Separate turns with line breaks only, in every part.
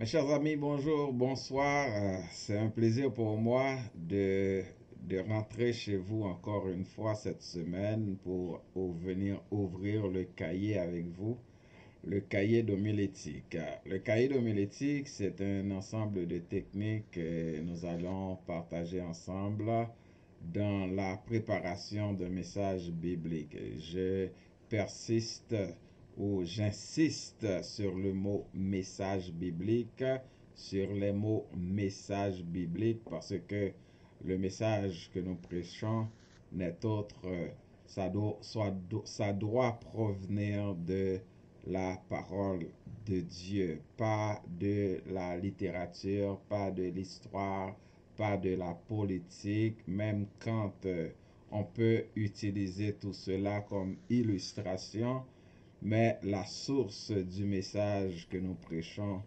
Chers amis, bonjour, bonsoir. C'est un plaisir pour moi de rentrer chez vous encore une fois cette semaine pour venir ouvrir le cahier avec vous, le cahier d'homilétique. Le cahier d'homilétique, c'est un ensemble de techniques que nous allons partager ensemble dans la préparation d'un message biblique. Je persiste ou j'insiste sur le mot message biblique, sur les mots message biblique, parce que le message que nous prêchons n'est autre, ça doit provenir de la parole de Dieu, pas de la littérature, pas de l'histoire, pas de la politique, même quand on peut utiliser tout cela comme illustration, mais la source du message que nous prêchons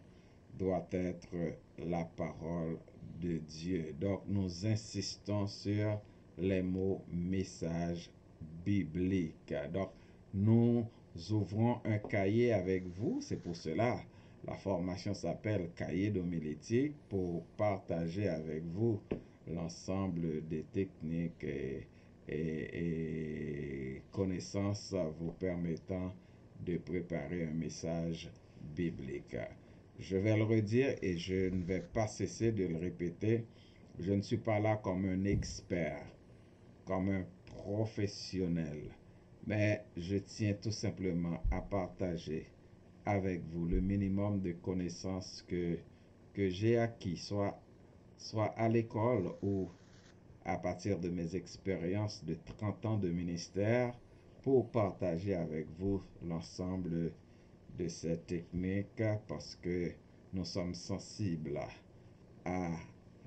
doit être la parole de Dieu. Donc nous insistons sur les mots message biblique. Donc nous ouvrons un cahier avec vous, c'est pour cela la formation s'appelle cahier d'homilétique, pour partager avec vous l'ensemble des techniques et connaissances vous permettant de préparer un message biblique. Je vais le redire et je ne vais pas cesser de le répéter. Je ne suis pas là comme un expert, comme un professionnel, mais je tiens tout simplement à partager avec vous le minimum de connaissances que j'ai acquis, soit à l'école ou à partir de mes expériences de 30 ans de ministère, pour partager avec vous l'ensemble de ces techniques, parce que nous sommes sensibles à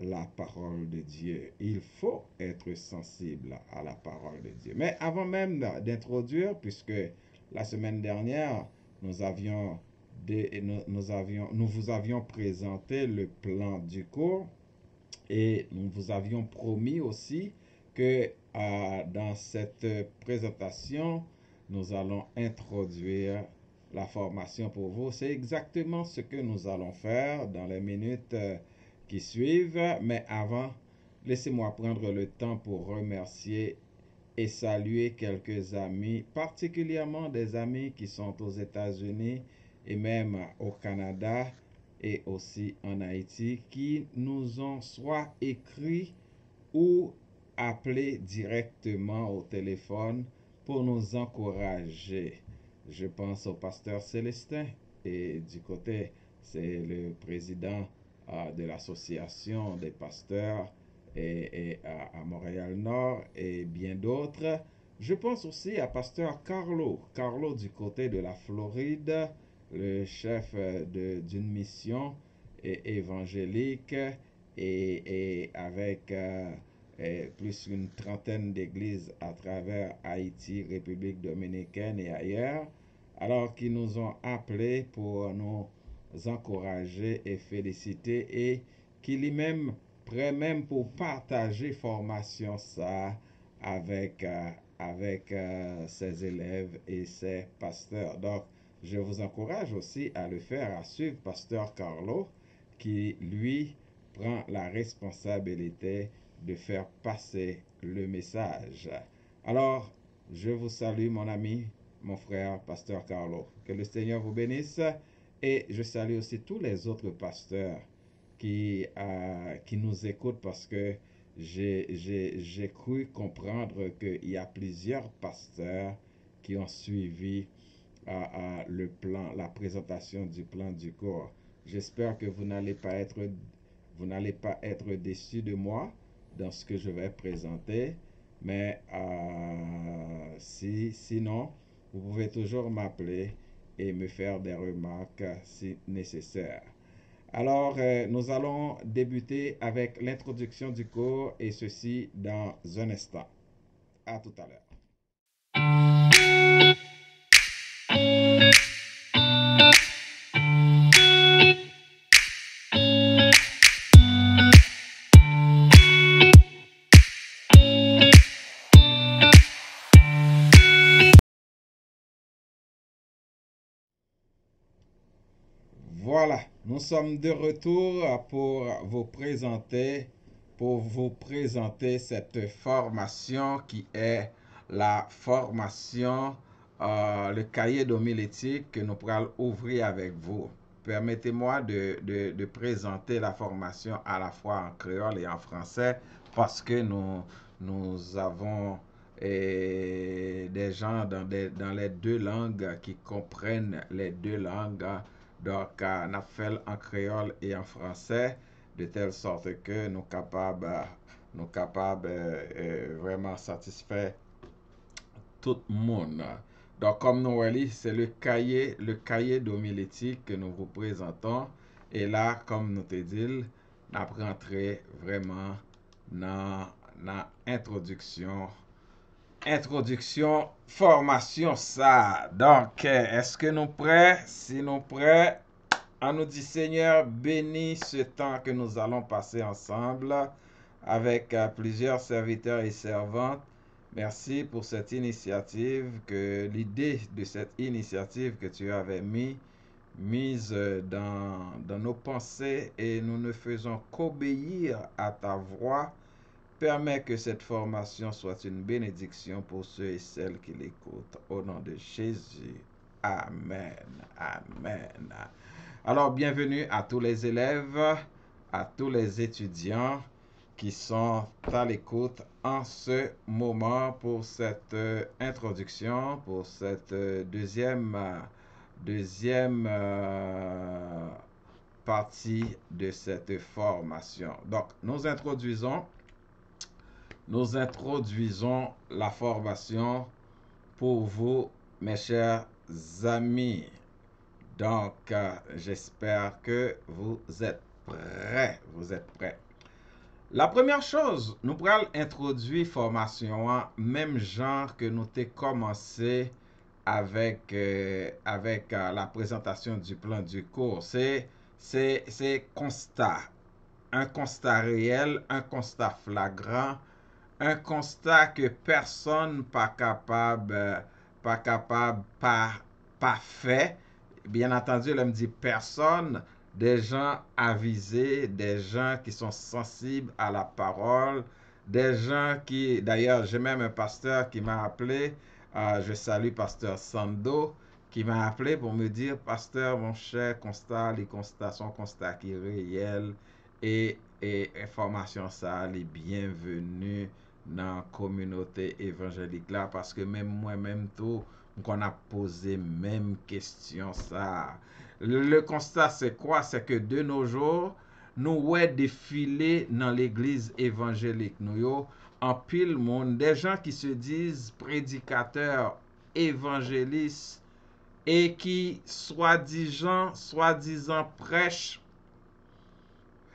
la parole de Dieu. Il faut être sensible à la parole de Dieu. Mais avant même d'introduire, puisque la semaine dernière, nous vous avions présenté le plan du cours, et nous vous avions promis aussi que dans cette présentation, nous allons introduire la formation pour vous. C'est exactement ce que nous allons faire dans les minutes qui suivent. Mais avant, laissez-moi prendre le temps pour remercier et saluer quelques amis, particulièrement des amis qui sont aux États-Unis et même au Canada et aussi en Haïti, qui nous ont soit écrit ou appelé directement au téléphone pour nous encourager. Je pense au pasteur Célestin, et du côté, c'est le président de l'association des pasteurs et à Montréal-Nord et bien d'autres. Je pense aussi à pasteur Carlo du côté de la Floride, le chef d'une mission évangélique et avec plus d'une trentaine d'églises à travers Haïti, République dominicaine et ailleurs, alors qu'ils nous ont appelés pour nous encourager et féliciter, et qu'il est même prêt même pour partager formation ça avec ses élèves et ses pasteurs. Donc, je vous encourage aussi à le faire, à suivre pasteur Carlo, qui lui prend la responsabilité de faire passer le message. Alors, je vous salue mon ami, mon frère, pasteur Carlo. Que le Seigneur vous bénisse, et je salue aussi tous les autres pasteurs qui nous écoutent, parce que j'ai cru comprendre qu'il y a plusieurs pasteurs qui ont suivi le plan, la présentation du plan du cours. J'espère que vous n'allez pas être déçus de moi dans ce que je vais présenter, mais sinon, vous pouvez toujours m'appeler et me faire des remarques si nécessaire. Alors, nous allons débuter avec l'introduction du cours, et ceci dans un instant. À tout à l'heure. Voilà, nous sommes de retour pour vous présenter cette formation qui est la formation, le cahier d'homilétique que nous pourrons ouvrir avec vous. Permettez-moi de présenter la formation à la fois en créole et en français parce que nous avons des gens dans les deux langues qui comprennent les deux langues. Donc, on a fait en créole et en français, de telle sorte que nous capables vraiment satisfaire tout le monde. Donc, comme nous voyons, c'est le cahier d'homilétique que nous vous présentons. Et là, comme nous te dit, nous avons rentré vraiment dans l'introduction. Formation ça. Donc, est-ce que nous prêts? Si nous prêts, on nous dit Seigneur, bénis ce temps que nous allons passer ensemble avec plusieurs serviteurs et servantes. Merci pour cette initiative, que l'idée de cette initiative que tu avais mise dans nos pensées et nous ne faisons qu'obéir à ta voix. Permets que cette formation soit une bénédiction pour ceux et celles qui l'écoutent. Au nom de Jésus. Amen. Amen. Alors, bienvenue à tous les élèves, à tous les étudiants qui sont à l'écoute en ce moment pour cette introduction, pour cette deuxième partie de cette formation. Donc, nous introduisons la formation pour vous, mes chers amis. Donc, j'espère que vous êtes prêts. La première chose, nous pourrons introduire formation même genre que nous avons commencé avec la présentation du plan du cours. C'est constat. Un constat réel, un constat flagrant, un constat que personne pas capable pas fait. Bien entendu, elle me dit personne, des gens avisés, des gens qui sont sensibles à la parole, des gens qui, d'ailleurs, j'ai même un pasteur qui m'a appelé, je salue pasteur Sando, qui m'a appelé pour me dire, pasteur, mon cher, les constats sont constats qui sont réels et information ça, les bienvenus dans la communauté évangélique là, parce que même moi-même tout, qu'on a posé même question ça. Le constat c'est quoi? C'est que de nos jours, nous ouais défiler dans l'église évangélique. Nous yo en pile monde, des gens qui se disent prédicateurs, évangélistes et qui soi-disant prêchent.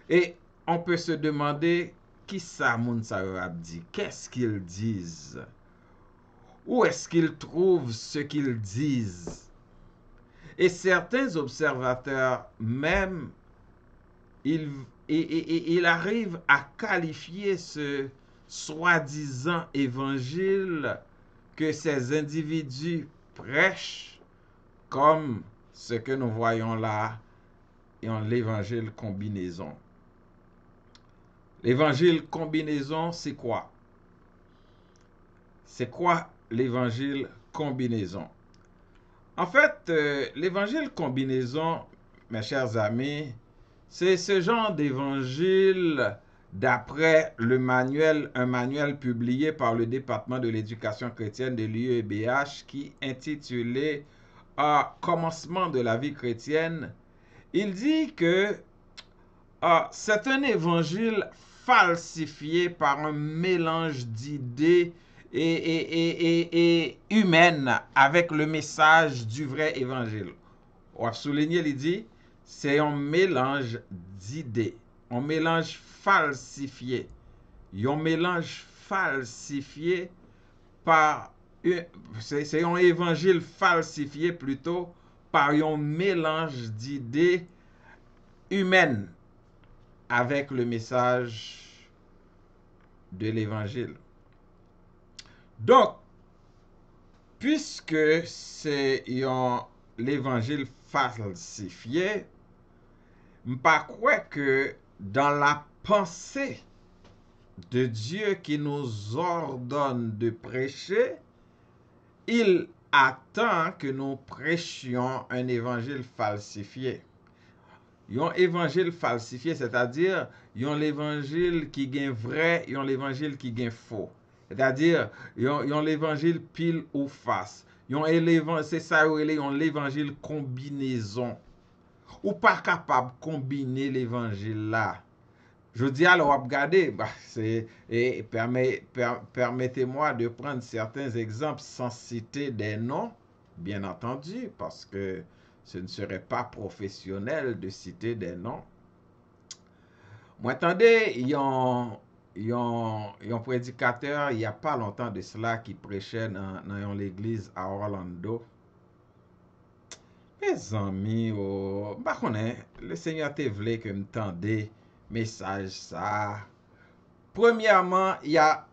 Et on peut se demander qui ça moun sa yo ap dit? Qu'est-ce qu'ils disent? Où est-ce qu'ils trouvent ce qu'ils disent? Et certains observateurs, même, ils arrivent à qualifier ce soi-disant évangile que ces individus prêchent comme ce que nous voyons là dans l'évangile combinaison. L'évangile combinaison, c'est quoi? C'est quoi l'évangile combinaison? En fait, l'évangile combinaison, mes chers amis, c'est ce genre d'évangile d'après un manuel publié par le département de l'éducation chrétienne de l'UEBH qui intitulé Commencement de la vie chrétienne. Il dit que c'est un évangile falsifié par un mélange d'idées et humaines avec le message du vrai évangile. On va souligner, il dit, c'est un mélange d'idées, un mélange falsifié. Un mélange falsifié par... C'est un évangile falsifié plutôt par un mélange d'idées humaines avec le message de l'évangile. Donc, puisque c'est l'évangile falsifié, m'pas croire que dans la pensée de Dieu qui nous ordonne de prêcher, il attend que nous prêchions un évangile falsifié. Yon évangile falsifié, c'est-à-dire, yon l'évangile qui gagne vrai, yon l'évangile qui gagne faux. C'est-à-dire, yon l'évangile pile ou face. C'est ça, yon l'évangile combinaison. Ou pas capable de combiner l'évangile là. Je dis alors, regardez, permettez-moi de prendre certains exemples sans citer des noms, bien entendu, parce que ce ne serait pas professionnel de citer des noms. Moi, attendez, il y a un prédicateur, il n'y a pas longtemps de cela, qui prêchait dans l'église à Orlando. Mes amis, le Seigneur te voulait que me tende message ça. Premièrement, il y a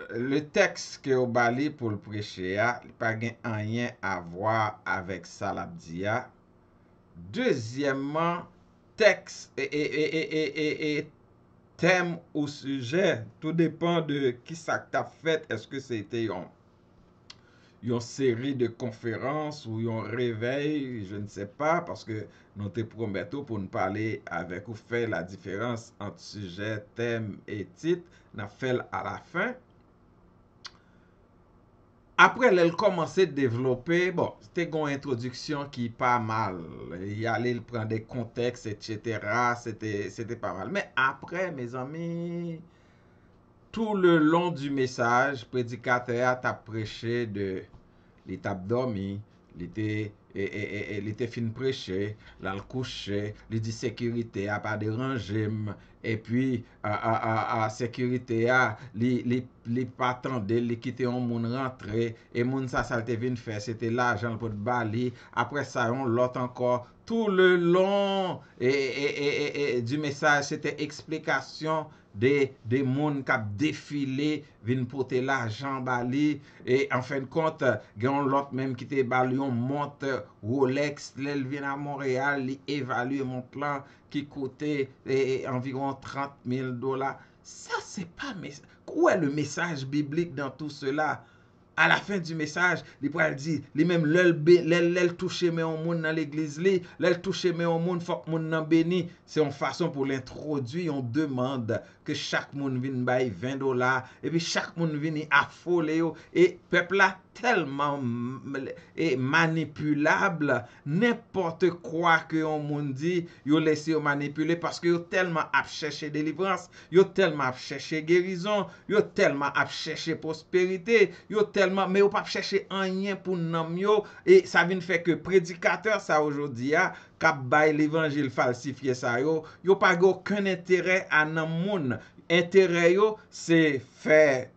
le texte que vous bali pour le prêcher, il n'y a pas rien à voir avec ça l'abdia. Deuxièmement, texte et thème ou sujet, tout dépend de qui ça t'a fait. Est-ce que c'était une série de conférences ou un réveil, je ne sais pas, parce que nous te promettons pour nous parler avec ou faire la différence entre sujet, thème et titre, nous fait à la fin. Après, elle commençait à développer, bon, c'était une introduction qui pas mal. Il allait prendre des contextes, etc. C'était pas mal. Mais après, mes amis, tout le long du message, prédicateur a prêché de l'étape dormi, il était fin prêcher, là le coucher, il dit sécurité a pas dérangé, et puis sécurité a li pas attendre, li quitter on moun rentrer et moun ça te vinn faire, c'était l'argent pour bali, après ça on l'autre encore tout le long du message, c'était explication des moun qui ont défilé, viennent porter l'argent bali, et en fin de compte, gen l'autre même qui te bali, on monte Rolex, l'elle vient à Montréal, il évalue mon plan qui coûtait environ $30,000. Ça, c'est pas, où est le message biblique dans tout cela? À la fin du message, il pourrait dire, lui même l'el toucher mais on monde dans l'église li, l'el toucher mais on monde faut que monde nan béni, c'est une façon pour l'introduire, on demande que chaque monde vienne bailler $20 et puis chaque monde vienne affoler et peuple là tellement manipulable, n'importe quoi que on monde dit, yo laissé manipuler parce que yo tellement a chercher délivrance, yo tellement a chercher guérison, yo tellement a chercher prospérité, yo tellement mais yo pas chercher rien pour nam yo et ça vient faire que prédicateur ça aujourd'hui a k'ap bay l'évangile falsifié ça yo pas aucun intérêt à nan moun. Intérêt yo c'est faire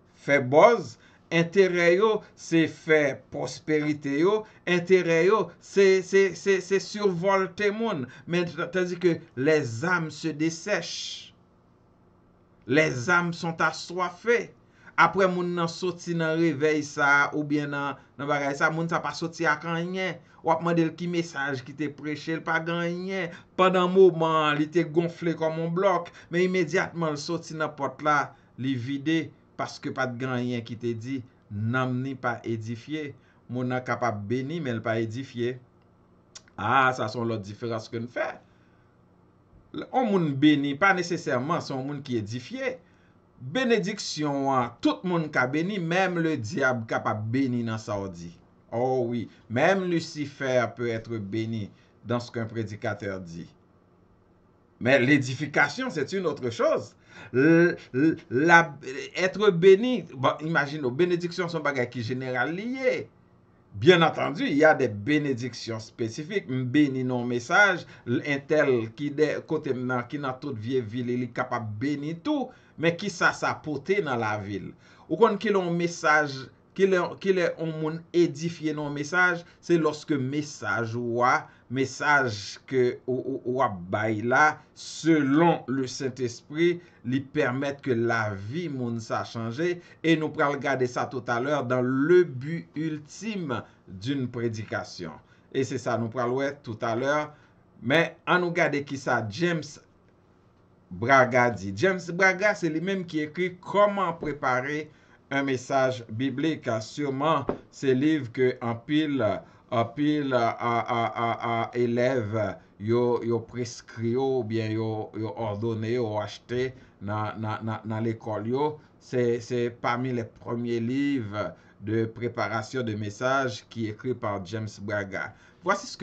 buzz, intérêt yo c'est faire prospérité yo, intérêt yo c'est survolter moun, mais tandis que les âmes se dessèchent, les âmes sont assoiffées. Après moun nan sorti nan réveil ça ou bien nan bagay ça, moun ça pas sorti ak rien. Ou ap mandel ki message qui te prêché, il pas gagné. Pendant moment, il était gonflé comme un bloc, mais immédiatement il sorti nan porte là, il vidé parce que pas de gagné qui te dit nam ni pas édifié. Moun nan capable béni mais il pas édifié. Ah, ça sont l'autre différence que nous fait. On moun béni pas nécessairement son moun qui édifié. Bénédiction, tout le monde a béni, même le diable capable béni dans Saoudi. Oh oui, même Lucifer peut être béni dans ce qu'un prédicateur dit. Mais l'édification, c'est une autre chose. Être béni, bon, imaginez, bénédictions sont bagages qui général liés. Bien entendu, il y a des bénédictions spécifiques. Béni non message, un qui de côté qui dans toute vieille ville, il est capable de bénir tout, mais qui ça porter dans la ville. Ou quand qu'il a un message, qu'il est un monde édifié non message, c'est lorsque message que ou bail là selon le Saint-Esprit lui permettre que la vie moun ça changer, et nous pourrons regarder ça tout à l'heure dans le but ultime d'une prédication. Et c'est ça nous pourrons voir tout à l'heure Mais on nous regarde qui ça, James Braga dit. James Braga, c'est lui-même qui écrit comment préparer un message biblique. Sûrement, c'est livre que en pile élèves yo prescrit ou bien yo ordonné ou acheté dans l'école yo. C'est parmi les premiers livres de préparation de messages qui est écrit par James Braga. Voici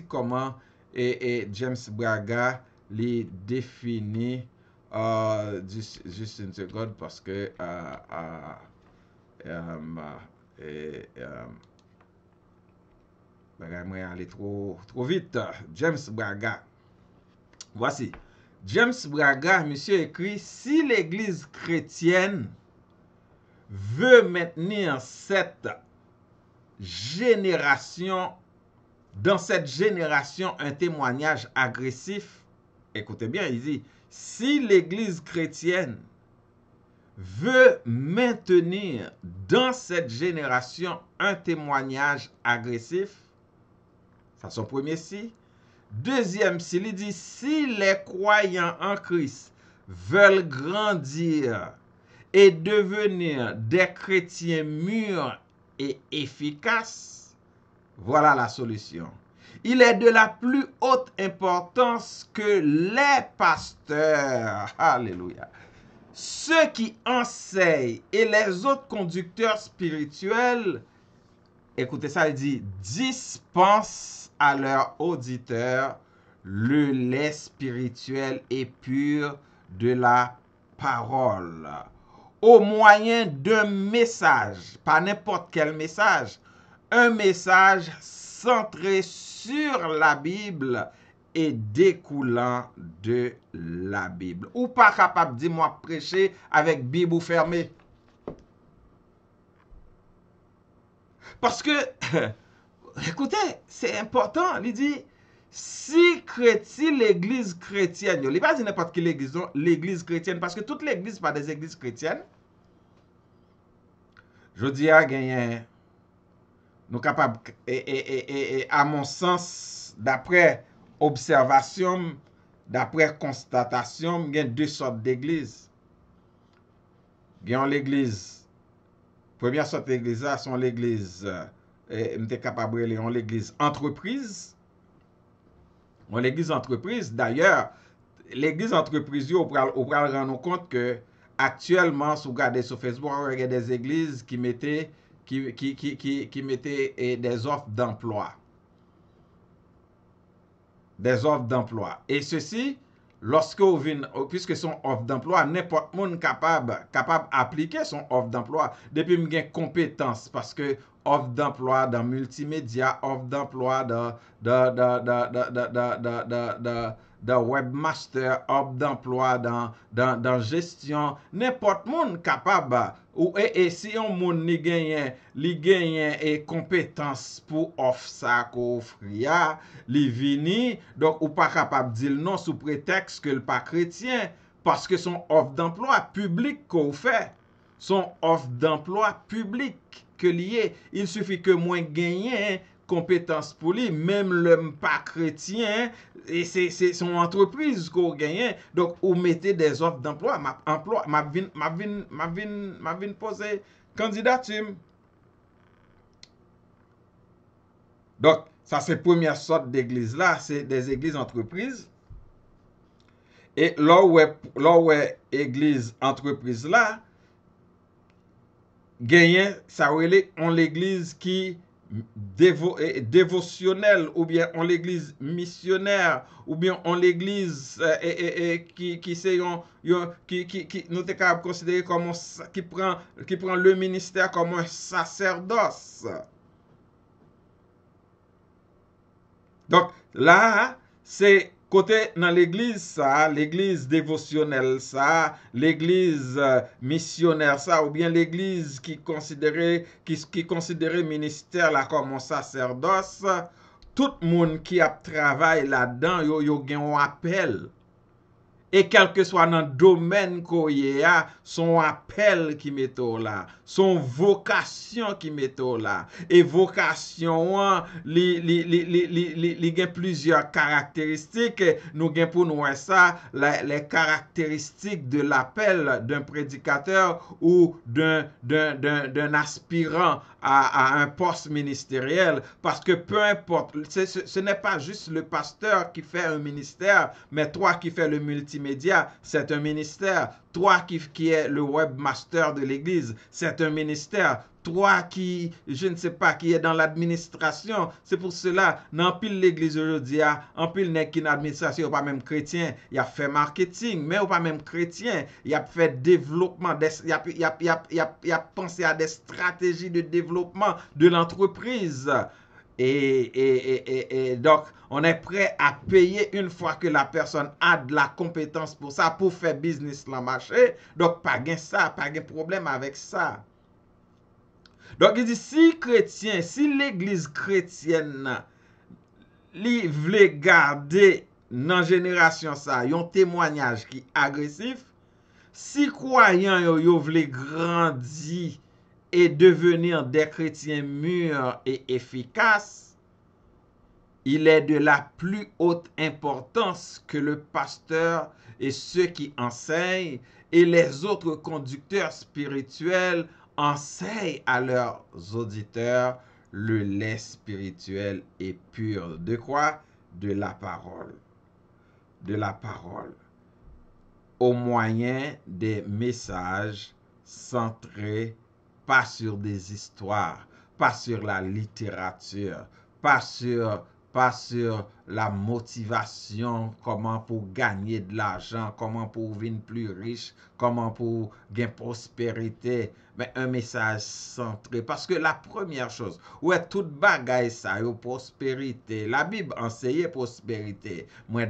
comment James Braga les définit. Juste une seconde parce que moi aller trop vite. James Braga. Voici. James Braga, monsieur écrit, si l'église chrétienne veut maintenir dans cette génération un témoignage agressif, écoutez bien, il dit, si l'église chrétienne veut maintenir dans cette génération un témoignage agressif, ça c'est son premier si. Deuxième si, il dit, si les croyants en Christ veulent grandir et devenir des chrétiens mûrs et efficaces, voilà la solution. Il est de la plus haute importance que les pasteurs, alléluia, ceux qui enseignent et les autres conducteurs spirituels, écoutez ça, il dit, dispensent à leurs auditeurs le lait spirituel et pur de la parole, au moyen d'un message, pas n'importe quel message, un message centré sur la Bible et découlant de la Bible. Ou pas capable de moi prêcher avec Bible fermée. Parce que, écoutez, c'est important. Il dit, si l'église chrétienne, il ne pas dire n'importe quelle église, l'église chrétienne, parce que toutes les églises, pas des églises chrétiennes. Je dis à gagner, nous capables, et à mon sens, d'après observation, d'après constatation, il y a deux sortes d'églises. Il y a l'église, première sorte d'église, sont l'église, m'était capable de lire l'église entreprise. L'église entreprise, d'ailleurs, l'église entreprise, on peut rendre compte que actuellement, si vous regardez sur Facebook, il y a des églises qui mettaient des offres d'emploi. Des offres d'emploi. Et ceci, puisque son offre d'emploi, n'importe monde capable d'appliquer son offre d'emploi. Depuis qu'il y a compétence, parce que offre d'emploi dans multimédia, offre d'emploi dans webmaster, offre d'emploi dans gestion, n'importe monde capable, et si on monde li gagne et compétence pour offre ça qu'on offre, li vini, donc ou pas capable de dire non sous prétexte que le pas chrétien, parce que son offre d'emploi public qu'on fait, son offre d'emploi public que lié, il suffit que moi gagne compétence pour lui, même le pas chrétien, et c'est son entreprise qu'on gagne, donc ou mettez des offres d'emploi, m'a vin poser candidature. Donc, ça c'est première sorte d'église là, c'est des églises entreprises. Et là où est église entreprise là, gagne, ça relève on l'église qui dévotionnelle, ou bien on l'église missionnaire, ou bien on l'église qui c'est qui nous est capable considérer comme qui prend le ministère comme un sacerdoce. Donc là, c'est côté dans l'église ça, l'église dévotionnelle ça, l'église missionnaire ça, ou bien l'église qui considérait ministère là comme un sacerdoce, tout le monde qui a travaillé là-dedans, yo gen un appel. Et quel que soit dans le domaine qu'on y a, son appel qui met là, son vocation qui met là. Et vocation, il y a plusieurs caractéristiques. Nous avons pour nous ça, les caractéristiques de l'appel d'un prédicateur ou d'un aspirant à un poste ministériel. Parce que peu importe, ce n'est pas juste le pasteur qui fait un ministère, mais toi qui fais le multimédia, c'est un ministère. Toi qui est le webmaster de l'église, c'est un ministère. Toi qui, je ne sais pas, qui est dans l'administration, c'est pour cela, dans pile l'église aujourd'hui, en pile n'est qu'une administration, pas même chrétien, il a fait marketing, mais pas même chrétien, il a fait développement, il a pensé à des stratégies de développement de l'entreprise. Et donc, on est prêt à payer une fois que la personne a de la compétence pour ça, pour faire business dans le marché. Donc, pas gain ça, pas gain problème avec ça. Donc, il dit, si chrétien, si l'église chrétienne, li vle garder dans génération ça, yon témoignage qui agressif, si croyant yo vle grandir et devenir des chrétiens mûrs et efficaces, il est de la plus haute importance que le pasteur et ceux qui enseignent et les autres conducteurs spirituels enseignent à leurs auditeurs le lait spirituel et pur. De quoi? De la parole. De la parole. Au moyen des messages centrés pas sur des histoires, pas sur la littérature, pas sur la motivation, comment pour gagner de l'argent, comment pour devenir plus riche, comment pour gagner prospérité, mais un message centré. Parce que la première chose, ouais, toute bagaille ça, yo prospérité. La Bible enseigne prospérité. Moi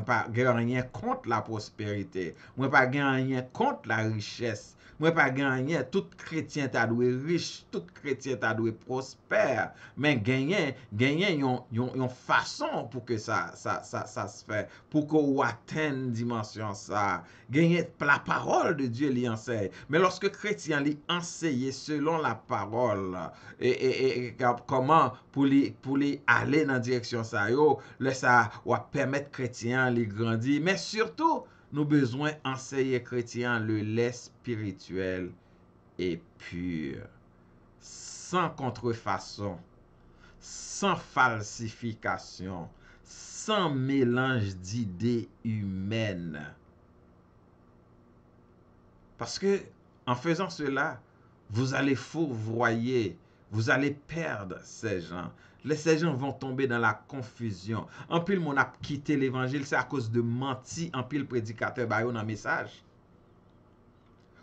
pas rien contre la prospérité. Moi pas rien contre la richesse. Moi pas gagner tout chrétien t'a doué riche, tout chrétien t'a doué prospère, mais gagner yon façon pour que ça se fait, pour qu'on atteigne dimension ça. Gagner la parole de Dieu li enseigne. Mais lorsque chrétien li enseigne selon la parole et comment pour li aller dans direction ça yo, le ça va permettre chrétien li grandir, mais surtout nous besoin enseigner chrétien le lait spirituel et pur, sans contrefaçon, sans falsification, sans mélange d'idées humaines. Parce que en faisant cela, vous allez fourvoyer, vous allez perdre ces gens. Ces gens vont tomber dans la confusion. En pile, mon a quitté l'évangile, c'est à cause de menti, en pile prédicateur ba yo dans message.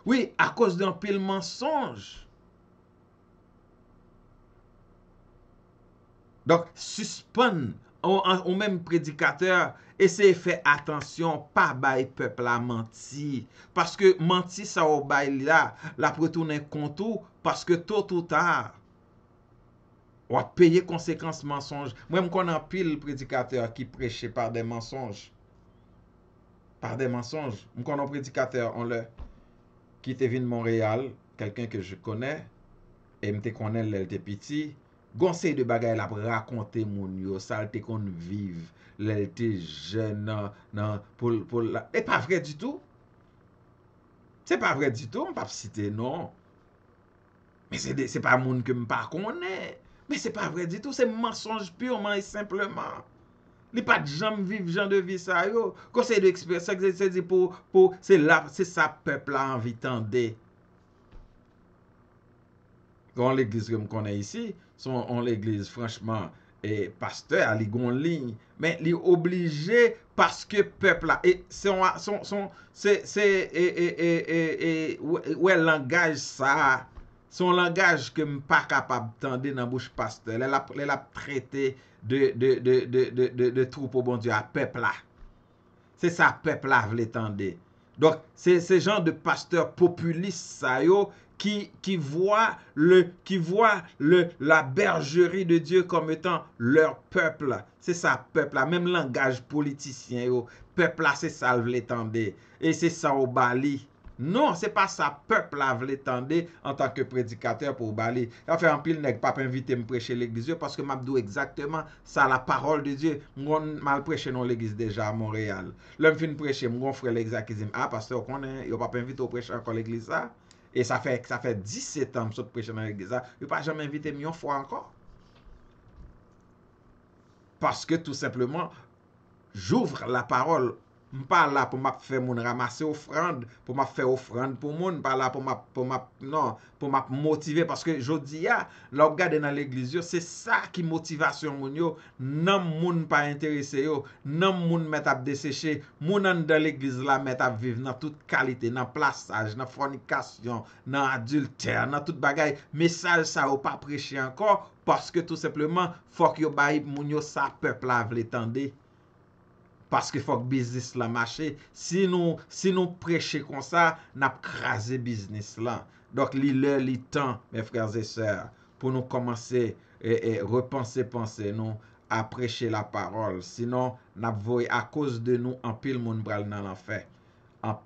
Oui, à cause d'un pile mensonge. Donc, suspend ou même prédicateur, essayez faire attention, pas bay peuple à mentir. Parce que mentir, ça ou bay là, la retourner compte parce que tôt ou tard, on va payer conséquences mensonges. Moi, je connais pile prédicateur qui prêchait par des mensonges. Par des mensonges. Je connais un prédicateur qui était venu de Montréal, quelqu'un que je connais, et je connais l'était petit. Conseil de bagay la raconter moun yo, ça te kon vive, l'était jeune pour la... Et pas vrai du tout. C'est pas vrai du tout, on pas citer non. Mais c'est pas moun que me pas connaît. Mais c'est pas vrai du tout, c'est mensonge purement et simplement. Li pas de jambe vivre genre de vie ça yo. Conseil d'expert, c'est dit pour c'est ça peuple a envie tendre. Dans l'église que je connais ici, sont l'église franchement et pasteur li gon ligne, mais li obligé parce que peuple là et c'est ouais langage ça, son langage que m pas capable tendre dans bouche pasteur. Elle a traité de troupeau bon Dieu à peuple là. C'est ça peuple là vle tendre. Donc c'est ce genre de pasteur populiste ça yo qui voient la bergerie de Dieu comme étant leur peuple. C'est ça, peuple là. Même langage politicien, yo. Peuple là, c'est ça, vous l'étendez. Et c'est ça au Bali. Non, c'est pas ça, peuple là, vous l'étendez en tant que prédicateur pour Bali. Il a fait un pile nèg pas inviter me prêcher l'église parce que m'a dit exactement ça la parole de Dieu. Moi mal prêcher dans l'église déjà à Montréal. L'homme fin prêcher, mon frère l'exact qui dit ah pasteur connaît, il pas invité au prêcher encore l'église ça. Et ça fait 17 ans que je prêche dans l'église là, il pas jamais invité une fois encore. Parce que tout simplement j'ouvre la parole. Je ne suis pas là pour me faire ramasser offrande, pour me faire offrande pour moun, je ne pas là pour me motiver parce que je dis là regarde dans l'église c'est ça qui motivation moun yo, nan moun pas intéressé yo, nan moun met à dessécher, moun dans l'église là met à vivre dans toute qualité, dans plaçage, dans fornication, dans adultère, dans toute bagaille, message ça ou pas prêcher encore parce que tout simplement faut que yo baï moun yo ça peuple là vle tande. Parce que faut que business la marche. Si nous prêchons comme ça, nous crasé business là. Donc, li temps, mes frères et sœurs, pour nous commencer et repenser, penser nous à prêcher la parole. Sinon, nous voyons à cause de nous, en pile monde bral dans l'enfer. À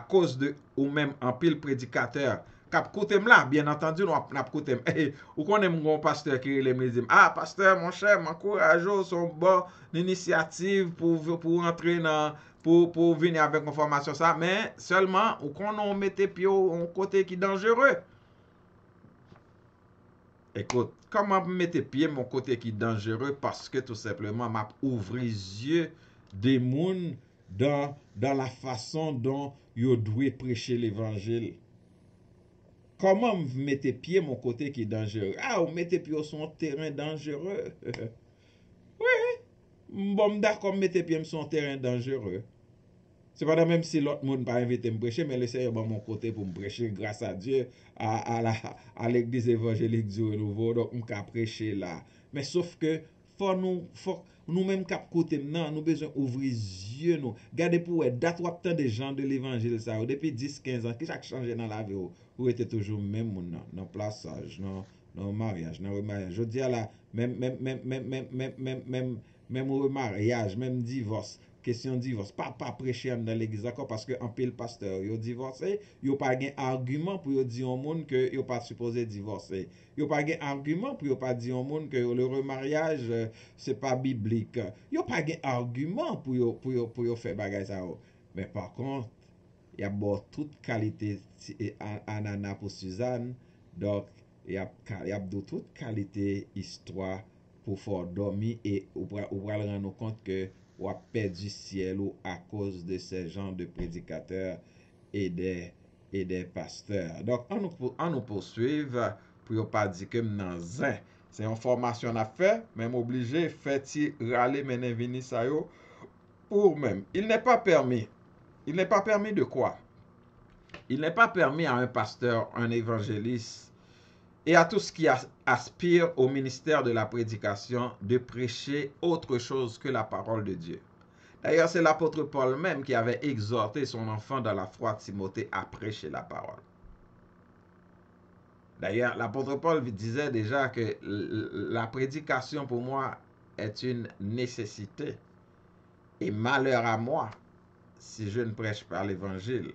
cause de ou même en pile prédicateur. Kap koutem là, bien entendu, nous n'a koutem. Ou qu'on aime mon pasteur qui me dit, ah, pasteur, mon cher, m'encourage son bon initiative pour entrer dans, pour venir avec une formation ça, mais seulement, ou qu'on on mette pied au côté qui est dangereux. Écoute, comment mettre pied mon côté qui est dangereux? Parce que tout simplement, m'a ouvert les yeux des gens dans la façon dont ils doivent prêcher l'évangile. Comment vous mettez pied mon côté qui est dangereux? Ah, vous mettez pied sur un terrain dangereux. Oui, bon, d'accord, mettez pied sur un terrain dangereux. C'est pas même si l'autre monde pas invité me prêcher, mais laissez bon mon côté pour me prêcher grâce à Dieu à l'église évangélique du Renouveau. Donc, on peut prêcher là. Mais sauf que, faut nous-mêmes cap côté maintenant, nous besoin ouvrir les yeux nous. Regardez pour date ou tant de gens de l'évangile ça depuis 10-15 ans qui ça changé dans la vie ou était toujours même dans plaçage, dans mariage, dans remariage. Je dis là même remariage, même divorce. Question divorce, pas prêcher dans l'église d'accord parce que en pile pasteur yo divorcé, yo pas gen argument pour yo dire au monde que yo pas supposé divorcer. Yo pas gen argument pour yo pas dire au monde que le remariage c'est pas biblique. Yo pas gen argument pour yo faire bagay ça. Mais par contre, il y a bon toute qualité ananas pour Suzanne. Donc il y a de toute qualité histoire pour faire dormir et ou rendre compte que ou a perdu ciel ou à cause de ces gens de prédicateurs et des pasteurs. Donc, on nous poursuivre pour ne pas dire que nous c'est une formation à faire, même obligé, fait-il râler, mais venir ça pour même. Il n'est pas permis. Il n'est pas permis de quoi? Il n'est pas permis à un pasteur, un évangéliste, et à tous qui aspirent au ministère de la prédication de prêcher autre chose que la parole de Dieu. D'ailleurs, c'est l'apôtre Paul même qui avait exhorté son enfant dans la foi Timothée à prêcher la parole. D'ailleurs, l'apôtre Paul disait déjà que la prédication pour moi est une nécessité. Et malheur à moi si je ne prêche pas l'évangile.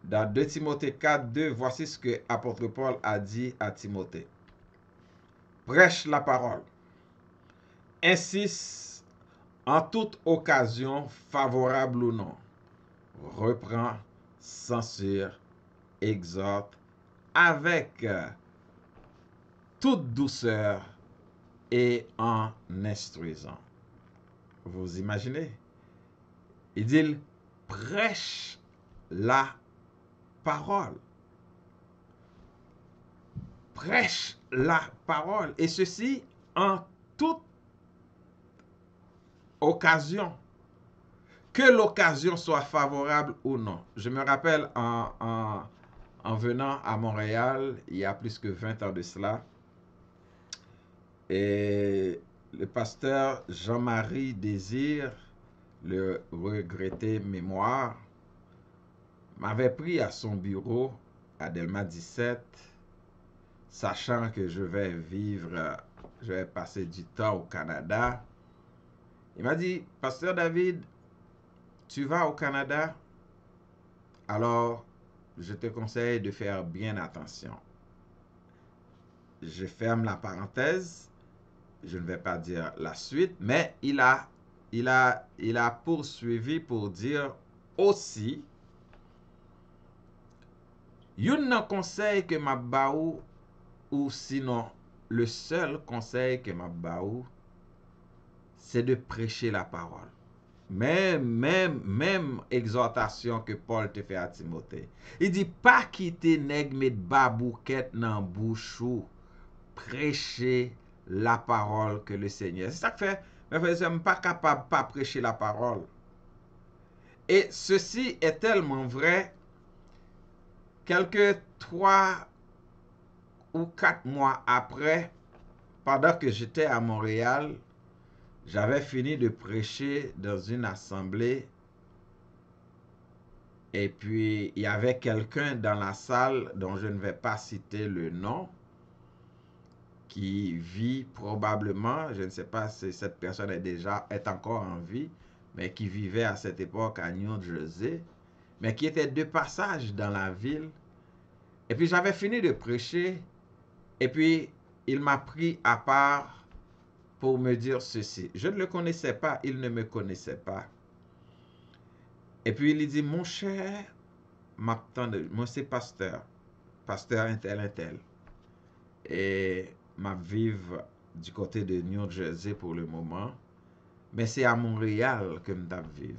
Dans 2 Timothée 4:2, voici ce que l'apôtre Paul a dit à Timothée. Prêche la parole. Insiste en toute occasion, favorable ou non. Reprend, censure, exhorte, avec toute douceur et en instruisant. Vous imaginez? Il dit, prêche la parole. Prêche la parole. Et ceci en toute occasion. Que l'occasion soit favorable ou non. Je me rappelle en venant à Montréal, il y a plus que 20 ans de cela, et le pasteur Jean-Marie Désir, le regretté mémoire, m'avait pris à son bureau à Delma 17, sachant que je vais passer du temps au Canada. Il m'a dit, Pasteur David, tu vas au Canada, alors je te conseille de faire bien attention. Je ferme la parenthèse, je ne vais pas dire la suite, mais il a poursuivi pour dire aussi, yon nan conseil que m'a ba ou sinon le seul conseil que m'a ba ou, c'est de prêcher la parole. Même exhortation que Paul te fait à Timothée. Il dit, pas quitter nèg met babouquette nan bouchou, prêcher la parole que le Seigneur. C'est ça que fait, mes frères et sœurs, je ne suis pas capable de pas prêcher la parole. Et ceci est tellement vrai, quelques 3 ou 4 mois après, pendant que j'étais à Montréal, j'avais fini de prêcher dans une assemblée et puis il y avait quelqu'un dans la salle dont je ne vais pas citer le nom qui vit probablement, je ne sais pas si cette personne est encore en vie, mais qui vivait à cette époque à New Jersey, mais qui était de passage dans la ville. Et puis j'avais fini de prêcher et puis il m'a pris à part pour me dire ceci. Je ne le connaissais pas, il ne me connaissait pas. Et puis il dit, mon cher, moi c'est pasteur un tel. Et m'a vive du côté de New Jersey pour le moment. Mais c'est à Montréal que m'tap vive.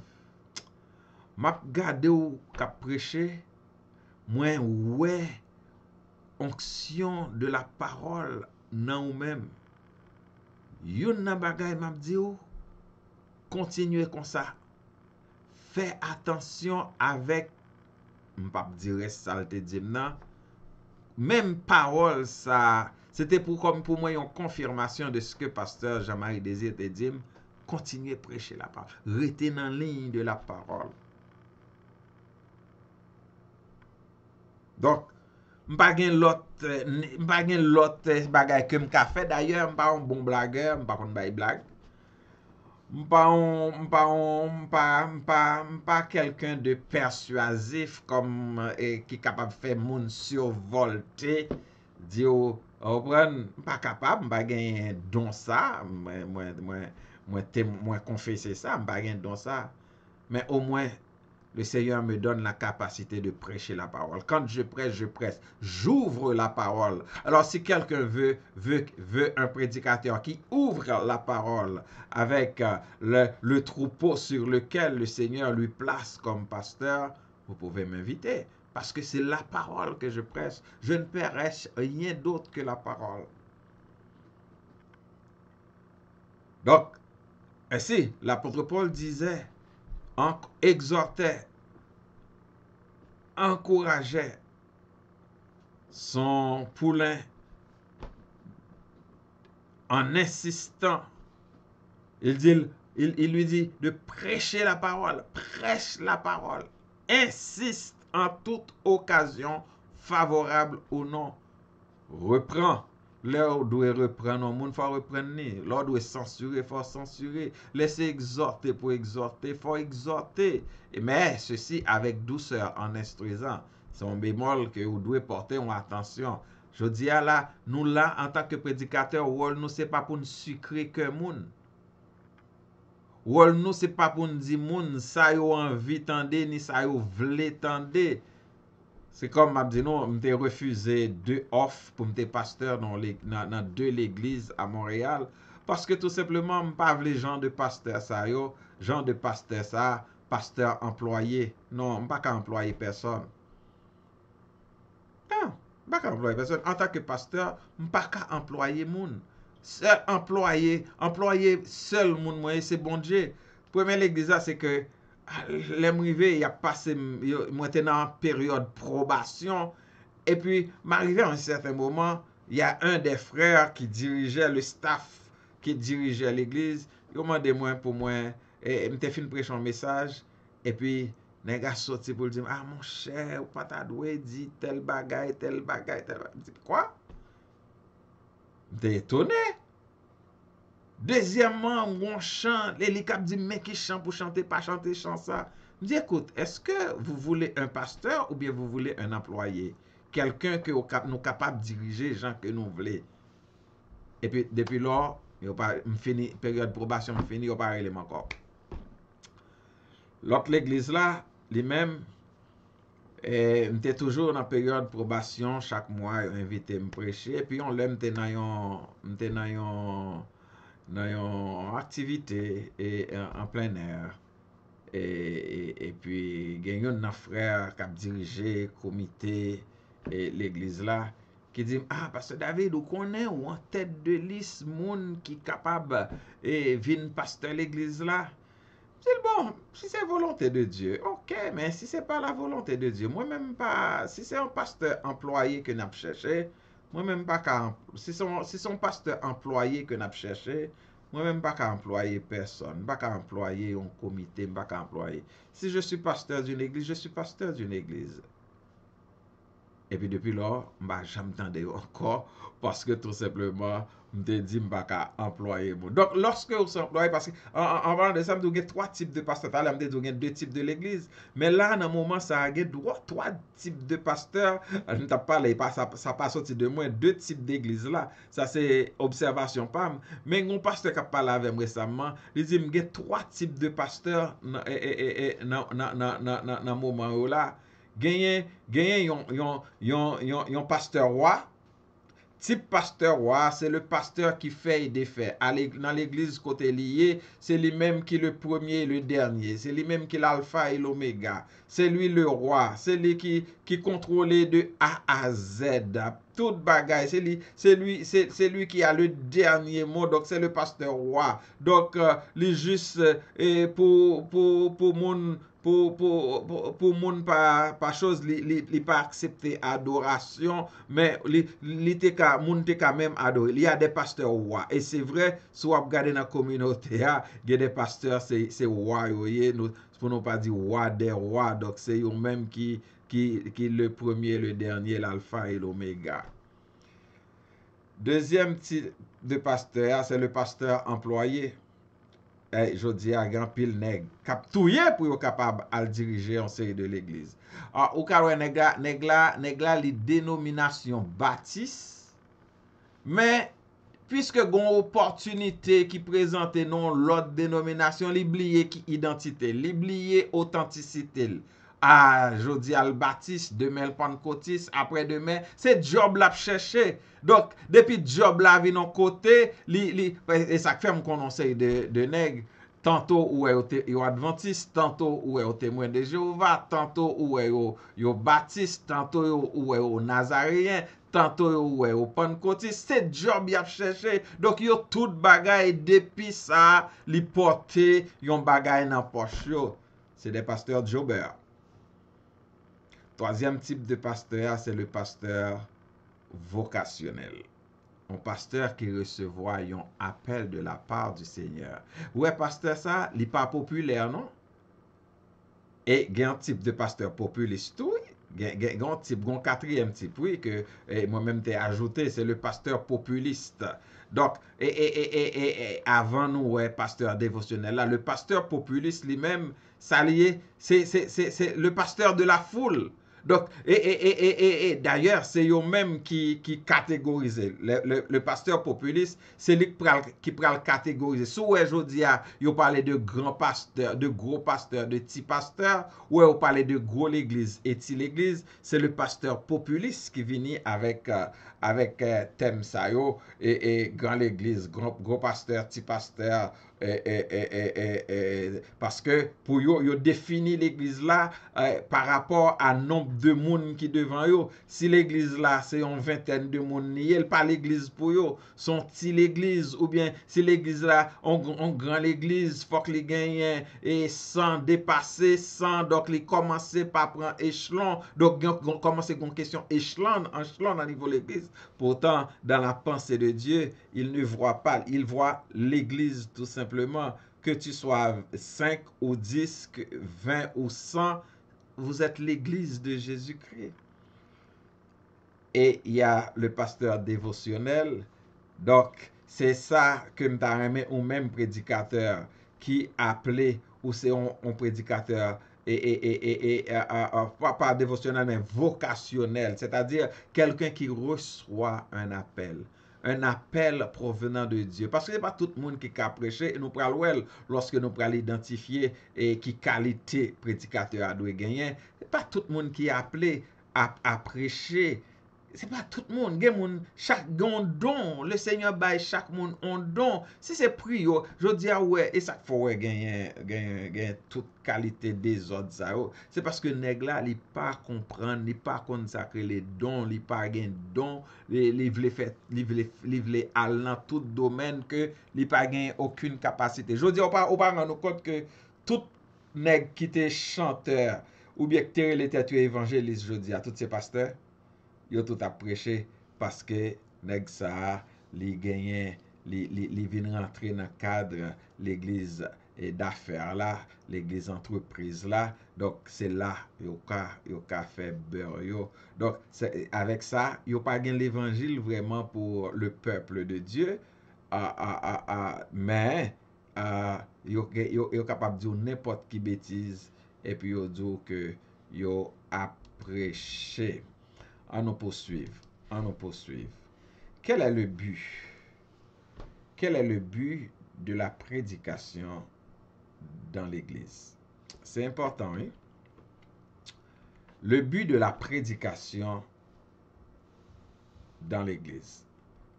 M'a gade ou k'ap prêché, moi ouais, onction de la parole nan ou même. Yon nan bagay m'a dit ou, continuez comme ça. Fais attention avec, m'pap dire ça te dit nan, même parole ça, c'était pour moi une confirmation de ce que pasteur Jean-Marie Désir te dit, continuez prêcher la parole, restez dans la ligne de la parole. Donc, m'pa gen l'autre bagay que m'ka fait d'ailleurs, m'pa un bon blagueur, m'pa kon bay blague. M'pa quelqu'un de persuasif comme qui capable de faire moun survolter, di ou m'pa capable, m'pa gen don ça, moi confesser ça, m'pa gen don ça. Mais au moins le Seigneur me donne la capacité de prêcher la parole. Quand je prêche. J'ouvre la parole. Alors, si quelqu'un veut un prédicateur qui ouvre la parole avec le troupeau sur lequel le Seigneur lui place comme pasteur, vous pouvez m'inviter. Parce que c'est la parole que je prêche. Je ne prêche rien d'autre que la parole. Donc, ainsi, l'apôtre Paul disait, exhortait, encourageait son poulain en insistant. Il lui dit de prêcher la parole, prêche la parole, insiste en toute occasion, favorable ou non, reprend. L'heure doit reprendre, le monde faut reprendre. L'heure doit censurer, faut censurer. Laisser exhorter pour exhorter, faut exhorter. Mais ceci avec douceur, en instruisant. C'est un bémol que vous devez porter en attention. Je dis à là, nous là, en tant que prédicateur, nous c'est pas pour nous sucrer que moun. Nous c'est pas pour nous dire moun, ça yo envie tande, ni ça yo vle tande. C'est comme m'a dit non, m'te refusé 2 offres pour m'te pasteur dans 2 l'église à Montréal parce que tout simplement m'pas les gens de pasteur ça yo, gens de pasteur ça, pasteur employé. Non, m'pas qu'à employer personne. Non, m'pas qu'à employer personne. En tant que pasteur, m'pas qu'à employer moun. Seul employé seul moun moi c'est bon Dieu. Premier l'église c'est que l'arrivée, il a passé, moi j'étais dans une période de probation. Et puis, m'arrivé à un certain moment, il y a un des frères qui dirigeait le staff, qui dirigeait l'église. Il m'a demandé moi pour moi, et m'était fin prêcher un message. Et puis, nèg a sorti pour dire, ah mon cher, ou pas ta doué dit tel bagay, tel bagay, tel bagay. Quoi? M'étais étonné. Deuxièmement, mon chant, les cap dit, mais qui chante pour chanter, pas chanter, chant ça. Je dis, écoute, est-ce que vous voulez un pasteur ou bien vous voulez un employé? Quelqu'un que nous capable de diriger les gens que nous voulons. Et puis, depuis là, fini, période de probation, fini, il n'y a pas réellement encore. L'autre l'église là, lui-même, j'étais toujours dans la période de probation, chaque mois, invité me prêcher. Et puis, on l'aime, j'étais dans une activité et, en plein air. Et puis, il y a un frère qui a dirigé le comité et l'église là, qui dit, ah, Pasteur David, vous connaissez ou en tête de liste, moun qui est capable et vin pasteur l'église là? Je dis, bon, si c'est volonté de Dieu, ok, mais si c'est pas la volonté de Dieu, moi-même pas, si c'est un pasteur employé que nous avons cherché, moi-même pas qu'à, si son pasteur employé que nous avons cherché, moi-même pas qu'à employer personne, pas qu'à employer un comité, pas qu'à employer. Si je suis pasteur d'une église, je suis pasteur d'une église. Et puis depuis là, je m'entendais encore parce que tout simplement, je me dit que je ne pas employer. Donc, lorsque vous êtes employé, parce qu'en parlant de ça, il y a trois types de pasteurs. Il y a deux types de l'église. Mais là, dans le moment, ça il y a trois types de pasteurs. Je ne t'ai pas parlé, ça n'a pas sorti de moi, deux types d'églises là. Ça, c'est observation PAM. Mais un pasteur qui a parlé avec moi récemment, il dit qu'il y a trois types de pasteurs dans le moment là. Genyen yon pasteur roi. Type pasteur roi, c'est le pasteur qui fait et défait. Dans l'église côté lié, c'est lui-même qui est le premier et le dernier. C'est lui-même qui est l'alpha et l'oméga. C'est lui le roi. C'est lui qui contrôle de A à Z. Tout bagaille. C'est lui qui a le dernier mot. Donc c'est le pasteur roi. Donc les juste pour mon pour moun pas chose li pas accepter adoration mais moun te quand même adorer. Il y a des pasteurs rois et c'est vrai si vous regardez dans la communauté il y a des pasteurs c'est roi pour ne pas dire roi des rois, donc c'est eux même qui le premier, le dernier, l'alpha et l'oméga. Deuxième type de pasteur, c'est le pasteur employé. Je dis à grand pile nèg k'ap touye pour yo capable à diriger en série de l'église. Ou ka wè nèg la li dénomination baptiste, mais puisque gon opportunité qui présente non l'autre dénomination, li bliye qui identité, li bliye authenticité. Je dis al baptiste, demain le pentecôtiste, après demain, c'est job la chercher. Donc, depuis job la vi non côté, et ça fait me conseil de nèg, tantôt ou yo adventiste, tantôt ou yo témoin de Jéhovah, tantôt ou yo baptiste, tantôt ou yo nazaréen, tantôt ou yo pentecôtiste, c'est job y a cherché. Donc yo tout bagay depuis ça, li porter yon bagay nan poche yo. C'est des pasteurs jobber. Troisième type de pasteur, c'est le pasteur vocationnel. Un pasteur qui recevra un appel de la part du Seigneur. Ouais, pasteur, ça, il n'est pas populaire, non? Et il y a un type de pasteur populiste, oui. Il y a un quatrième type, oui, que moi-même t'ai ajouté, c'est le pasteur populiste. Donc, avant nous, ouais, pasteur dévotionnel, là, le pasteur populiste lui-même, ça lié, c'est le pasteur de la foule. Donc, d'ailleurs, c'est eux-mêmes qui catégorisent. Le pasteur populiste, c'est lui qui prend le catégoriser. Si vous dis, vous parlez de grands pasteurs, de gros pasteurs, de petits pasteurs, ou vous parlez de gros l'église et petit l'église, c'est le pasteur populiste qui vient avec thème ça yo, et grand l'église, gros pasteur, petit pasteur, parce que pour yo définit l'église là par rapport à nombre de monde qui devant yo. Si l'église là c'est une vingtaine de monde, il pas l'église pour yo, son petit l'église, ou bien si l'église là on grand l'église, faut que les gagne et sans dépasser 100, donc les commencer par prendre échelon, donc commencer une question échelon à niveau de l'église. Pourtant dans la pensée de Dieu, il ne voit pas, il voit l'église tout simplement que tu sois 5 ou 10, 20 ou 100, vous êtes l'église de Jésus-Christ. Et il y a le pasteur dévotionnel. Donc, c'est ça que m'ta remet ou même prédicateur qui appelé ou c'est un prédicateur pas dévotionnel mais vocationnel, c'est-à-dire quelqu'un qui reçoit un appel provenant de Dieu. Parce que ce n'est pas tout le monde qui a prêché, et nous prenons lorsque nous prenons identifier et qui qualité prédicateur a doit gagner. Ce n'est pas tout le monde qui est appelé à prêcher. C'est pas tout le monde. Chaque don. Le Seigneur baille chaque monde un don. Si c'est pris, je dis ouais, et ça faut gagner toute qualité des autres. C'est parce que nèg là, il pas comprendre, il pas consacrer les dons, il pas gain don, il veut aller dans tout domaine que il pas gain aucune capacité. Je dis on pas rendre compte que tout nèg qui était chanteur ou bien qui était l'état évangéliste, je dis à tous ces pasteurs yo tout a prêché parce que nèg ça li genyen li vin rentrer dans cadre l'église d'affaires là, l'église entreprise là. Donc c'est là yo ka fait beurre yo. Donc avec ça, yo pas gen l'évangile vraiment pour le peuple de Dieu. Mais yo capable dire n'importe qui bêtise et puis yo dit que yo a prêché. À nous poursuivre. À nous poursuivre. Quel est le but? Quel est le but de la prédication dans l'Église? C'est important, oui. Le but de la prédication dans l'Église.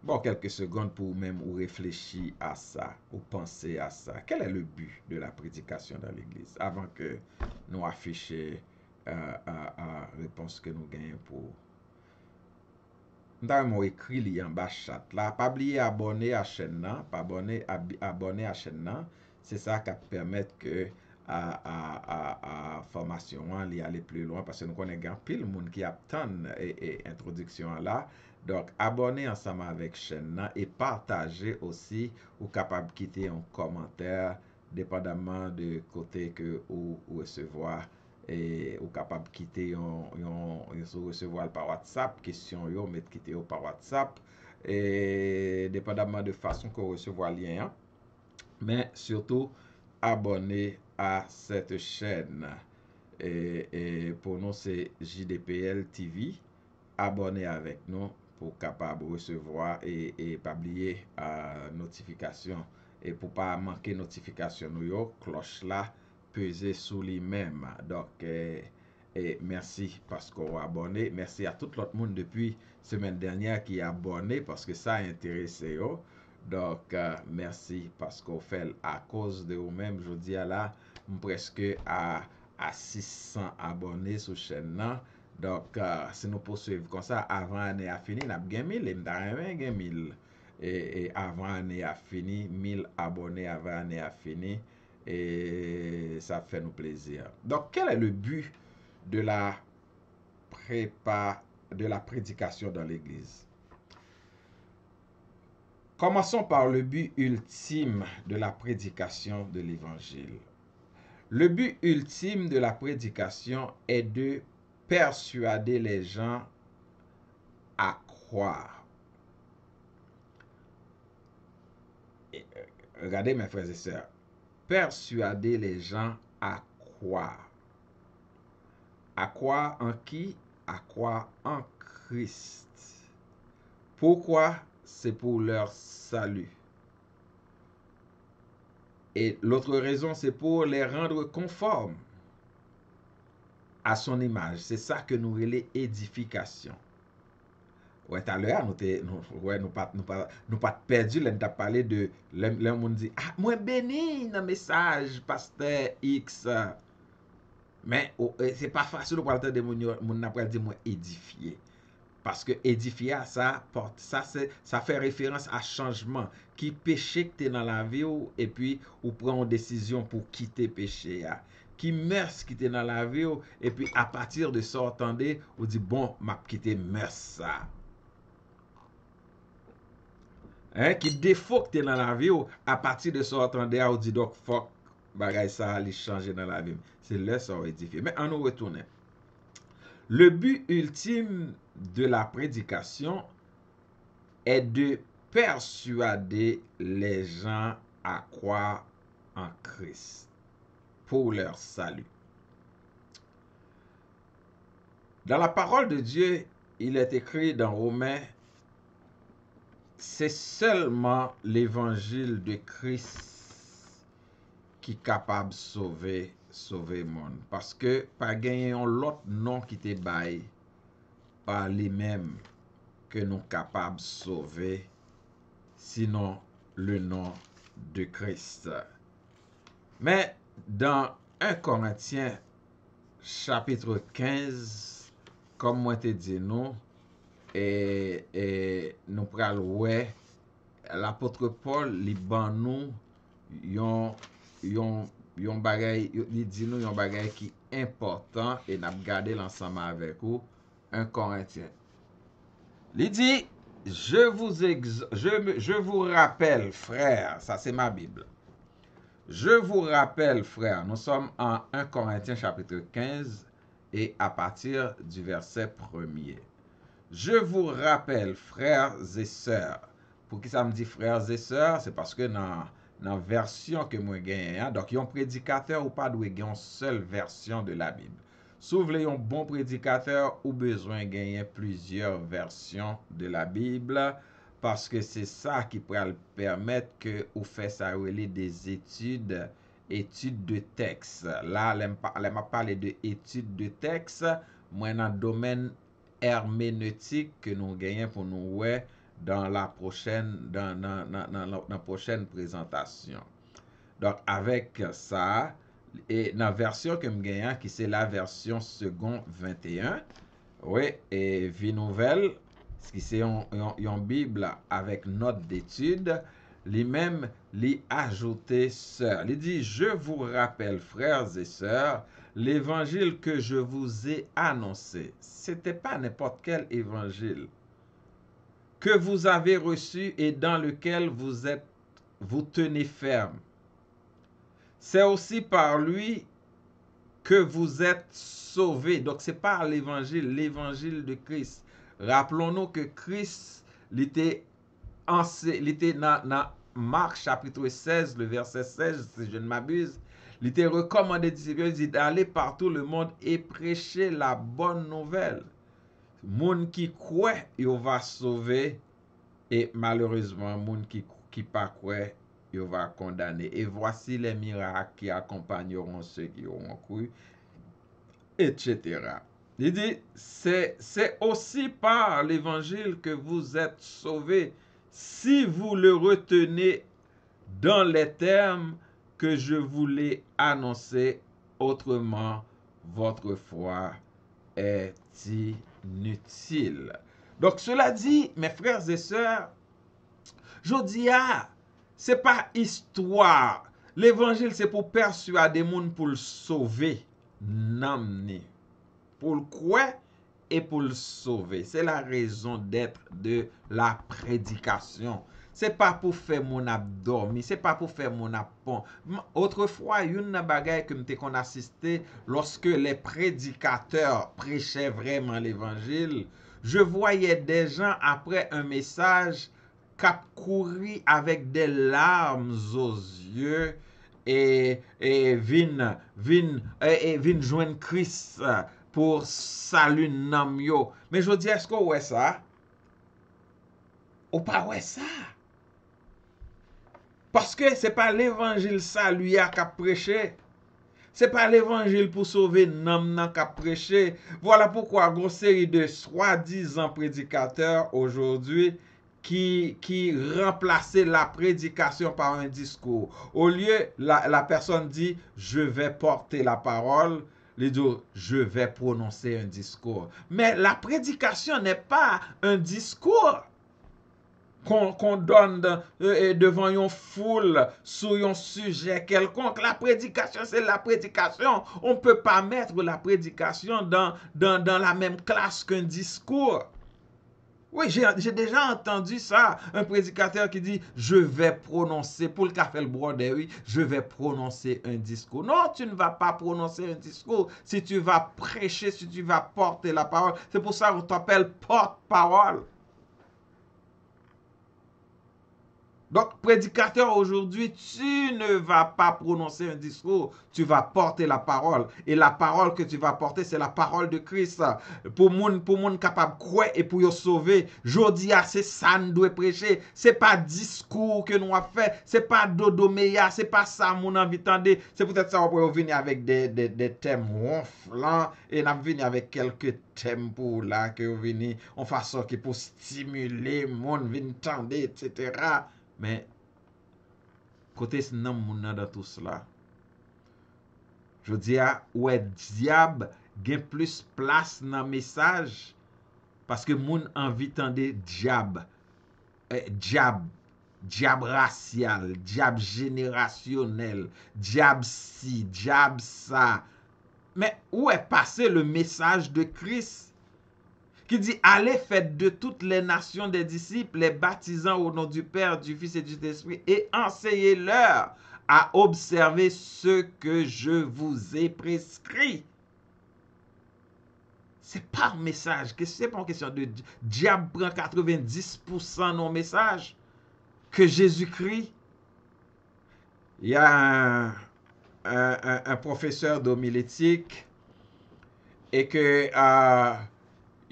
Bon, quelques secondes pour même ou réfléchir à ça, ou penser à ça. Quel est le but de la prédication dans l'Église? Avant que nous affichions la réponse que nous gagnons pour M'ta écrit li en bas chat là, pas oublier abonner à chaîne là, pas abonner à chaîne là, c'est ça qui permet que formation li aller plus loin parce que nous connaissons pile monde qui attend et introduction là. Donc abonner ensemble avec chaîne là et partager aussi ou capable quitter un commentaire dépendamment de côté que ou recevoir et ou capable quitter yon recevoir par WhatsApp question yo mettre quitter par WhatsApp et dépendamment de façon qu'on recevoir lien hein. Mais surtout abonner à cette chaîne et pour nous c'est JDPL TV. Abonnez avec nous pour capable recevoir et pas oublier notification et pour pas manquer notification nous yo cloche là peser sous lui-même. Donc, merci parce qu'on a abonné. Merci à tout l'autre monde depuis semaine dernière qui a abonné parce que ça a intéressé. Donc, merci parce qu'on fait à cause de vous-même. Je dis à là, presque à 600 abonnés sur la chaîne. Là. Donc, si nous poursuivons comme ça, avant l'année a fini, nous avons gagné 1000 et nous avons 1000. Et avant l'année a fini, 1000 abonnés avant l'année a fini. Et ça fait nous plaisir. Donc, quel est le but de la prédication dans l'Église? Commençons par le but ultime de la prédication de l'Évangile. Le but ultime de la prédication est de persuader les gens à croire. Regardez mes frères et sœurs. Persuader les gens à croire. À croire en qui? À croire en Christ. Pourquoi? C'est pour leur salut. Et l'autre raison, c'est pour les rendre conformes à son image. C'est ça que nous relais édification. Ouais, tout à l'heure, nous pas perdu, nous avons parlé de, le monde dit, ah, moi béni dans le message, pasteur X. Mais c'est pas facile pour le de mon après dire moi édifier. Parce que édifier ça fait référence à changement qui péché que tu es dans la vie et puis ou prend une décision pour quitter péché qui meurent qui t'es dans la vie et puis à partir de ça entendez ou dit bon m'a quitter meurtre ça. Qui défaut que t'es dans la vie, ou à partir de ça, entendez, ou dit donc, fuck, bagay ça, li changer dans la vie. C'est là ça va édifier. Mais on nous retourne. Le but ultime de la prédication est de persuader les gens à croire en Christ pour leur salut. Dans la parole de Dieu, il est écrit dans Romains, c'est seulement l'évangile de Christ qui est capable de sauver le monde. Parce que pas gagner l'autre nom qui te baille par lui-même que nous capables de sauver, sinon le nom de Christ. Mais dans 1 Corinthiens chapitre 15, comme moi te dit nous, et nous pral ouais, l'apôtre Paul li ban nous yon bagay, li di nous yon bagay qui important et n'a gardé l'ensemble avec vous. 1 Corinthiens. Il dit, je vous rappelle, frères, ça c'est ma Bible. Je vous rappelle, frères, nous sommes en 1 Corinthiens chapitre 15 et à partir du verset 1er. Je vous rappelle, frères et sœurs. Pour qui ça me dit frères et sœurs? C'est parce que dans la version que moi gagne, donc yon prédicateur ou pas doit gagner une seule version de la Bible. Si vous voulez un bon prédicateur, ou besoin de gagner plusieurs versions de la Bible, parce que c'est ça qui pourrait permettre que vous fassiez ça des études de texte. Là, elle m'a parlé de études de texte, moi dans le domaine herméneutique que nous gagnons pour nous ouais dans la prochaine prochaine présentation. Donc avec ça, et dans la version que je gagne, qui c'est la version second 21, oui, et vie nouvelle, qui c'est une Bible avec note d'étude, lui-même, lui ajouté sœurs. Il dit, je vous rappelle, frères et sœurs, l'évangile que je vous ai annoncé, c'était pas n'importe quel évangile que vous avez reçu et dans lequel vous tenez ferme. C'est aussi par lui que vous êtes sauvés. Donc, c'est par l'évangile de Christ. Rappelons-nous que Christ, il était dans Marc chapitre 16, le verset 16, si je ne m'abuse, il était recommandé d'aller partout le monde et prêcher la bonne nouvelle. Moun qui croit, il va sauver, et malheureusement, moun qui pas croit, il va condamner. Et voici les miracles qui accompagneront ceux qui auront cru, etc. Il dit, c'est aussi par l'évangile que vous êtes sauvés, si vous le retenez dans les termes que je vous l'ai annoncé, autrement, votre foi est inutile. Donc, cela dit, mes frères et sœurs, je dis, c'est pas histoire. L'évangile, c'est pour persuader les gens pour le sauver. Non, pour le croire et pour le sauver. C'est la raison d'être de la prédication. C'est pas pour faire mon abdomen, c'est pas pour faire mon apon. Autrefois, une bagaille que m'te qu'on assisté lorsque les prédicateurs prêchaient vraiment l'évangile, je voyais des gens après un message cap courir avec des larmes aux yeux et vin joindre Christ pour salut nam yo. Mais je dis, est-ce qu'on ouais ça? Ou pas ouais ça? Parce que c'est pas l'évangile salut à qu'a prêché. C'est pas l'évangile pour sauver nam nan qu'a prêché. Voilà pourquoi une série de soi-disant prédicateurs aujourd'hui qui remplaçaient la prédication par un discours. Au lieu, la personne dit, je vais porter la parole, il dit, je vais prononcer un discours. Mais la prédication n'est pas un discours qu'on donne devant une foule sur un sujet quelconque. La prédication, c'est la prédication. On ne peut pas mettre la prédication dans la même classe qu'un discours. Oui, j'ai déjà entendu ça. Un prédicateur qui dit, je vais prononcer, pour le café le brodé, oui, je vais prononcer un discours. Non, tu ne vas pas prononcer un discours. Si tu vas prêcher, si tu vas porter la parole, c'est pour ça qu'on t'appelle porte-parole. Donc, prédicateur, aujourd'hui, tu ne vas pas prononcer un discours, tu vas porter la parole. Et la parole que tu vas porter, c'est la parole de Christ. Pour moun capable de croire et pour y sauver. Jodi c'est ça nous doit prêcher. C'est pas discours que nous avons fait, c'est pas dodo meya, c'est pas ça mon envie tendre. C'est peut-être ça qu'on peut venir avec des thèmes ronflants et nous venir avec quelques thèmes pour là que vous venez en façon qui pour stimuler monde venir tendre etc. Mais, kote nan moun nan dans tout cela, je dis à ouais diable gen plus place dans message parce que moun envie tande diable, diable racial, diable générationnel, diable si, diable ça. Mais où est passé le message de Christ? Qui dit, allez, faites de toutes les nations des disciples, les baptisant au nom du Père, du Fils et du Saint-Esprit, et enseignez-leur à observer ce que je vous ai prescrit. C'est pas un message, c'est pas une question de diable prend 90% non message que Jésus-Christ. Il y a un professeur d'homilétique et que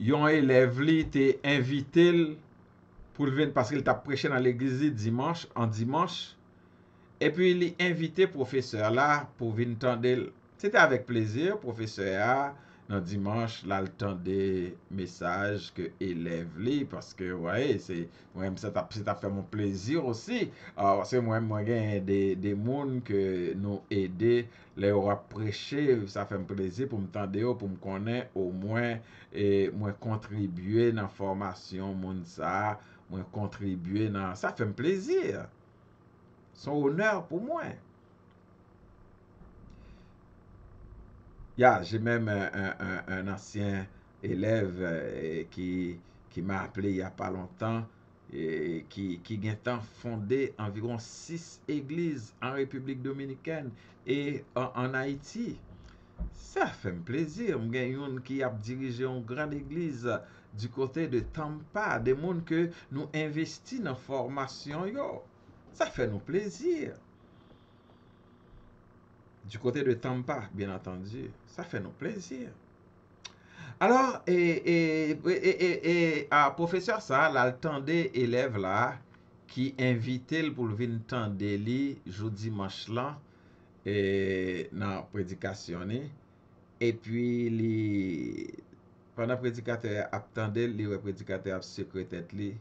yon élève li te invité pour venir parce qu'il t'a prêché dans l'église dimanche en dimanche et puis il invité professeur là pour venir tendre. C'était avec plaisir professeur dans dimanche là le temps des messages que élève li parce que ouais c'est moi ça t'a fait mon plaisir aussi parce que moi gagne des monde que nous aider les aura prêché ça fait un plaisir pour me tendre pour me connaître au moins et moi contribuer dans formation monde ça moi contribuer dans ça fait un plaisir son honneur pour moi. J'ai même un ancien élève qui m'a appelé il n'y a pas longtemps et qui a fondé environ 6 églises en République dominicaine et en Haïti. Ça fait un plaisir. Il y a un qui a dirigé une grande église du côté de Tampa, des gens que nous investissons dans la formation. Ça fait nous plaisir. Du côté de Tampa, bien entendu, ça fait nous plaisir. Alors, professeur ça, là, le temps des élèves là, qui invitent pour venir tendre li jeudi dimanche là, et dans prédication et puis pendant prédicateur attendait le prédicateur a secrétaire li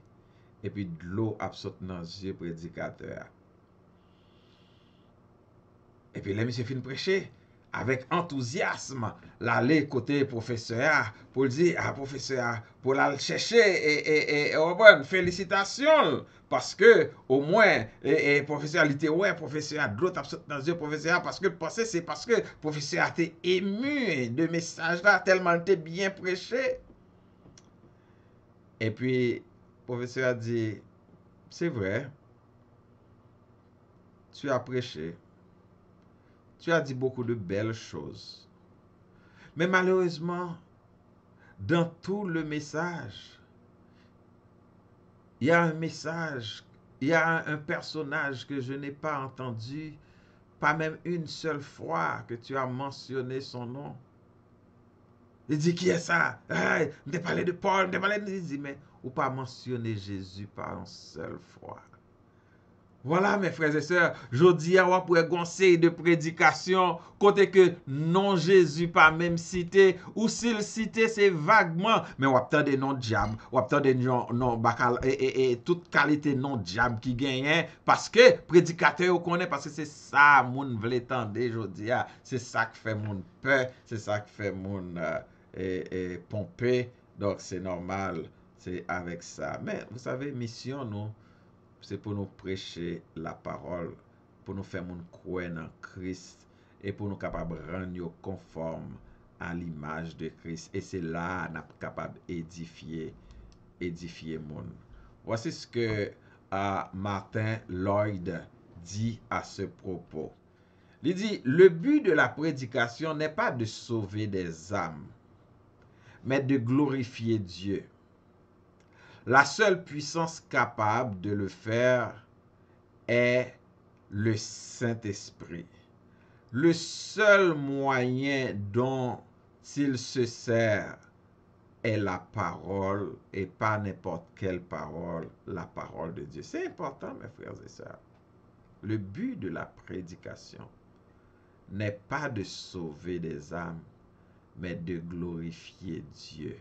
et puis de l'eau a sauté dans les yeux prédicateur. Et puis, les monsieur fin prêcher avec enthousiasme, l'aller côté professeur pour dire, professeur, pour aller chercher et bonne félicitations parce que au moins professeur il était ouais professeur d'autres dans les yeux professeur parce que pensez c'est parce que professeur a été ému de message là tellement il était bien prêché. Et puis professeur a dit c'est vrai, tu as prêché. Tu as dit beaucoup de belles choses. Mais malheureusement, dans tout le message, il y a un message, il y a un personnage que je n'ai pas entendu, pas même une seule fois que tu as mentionné son nom. Il dit, qui est ça? On t'a parlé de Paul, on t'a parlé de... Il dit, mais ou pas mentionner Jésus par une seule fois. Voilà mes frères et sœurs, jodi a wap pou conseil de prédication côté que non Jésus pas même cité ou s'il cité c'est vaguement mais wap tande non diable, wap tande non bakal et toute qualité non diable qui gagne parce que prédicateur connaît parce que c'est ça moun vle tande jodi a, c'est ça qui fait moun peur, c'est ça qui fait moun pomper donc c'est normal, c'est avec ça. Mais vous savez mission nous c'est pour nous prêcher la parole, pour nous faire moun croire en Christ et pour nous capables de rendre conformes à l'image de Christ. Et c'est là qu'on est capable d'édifier édifier le monde. Voici ce que Martin Lloyd dit à ce propos. Il dit, le but de la prédication n'est pas de sauver des âmes, mais de glorifier Dieu. La seule puissance capable de le faire est le Saint-Esprit. Le seul moyen dont il se sert est la parole et pas n'importe quelle parole, la parole de Dieu. C'est important, mes frères et sœurs. Le but de la prédication n'est pas de sauver des âmes, mais de glorifier Dieu.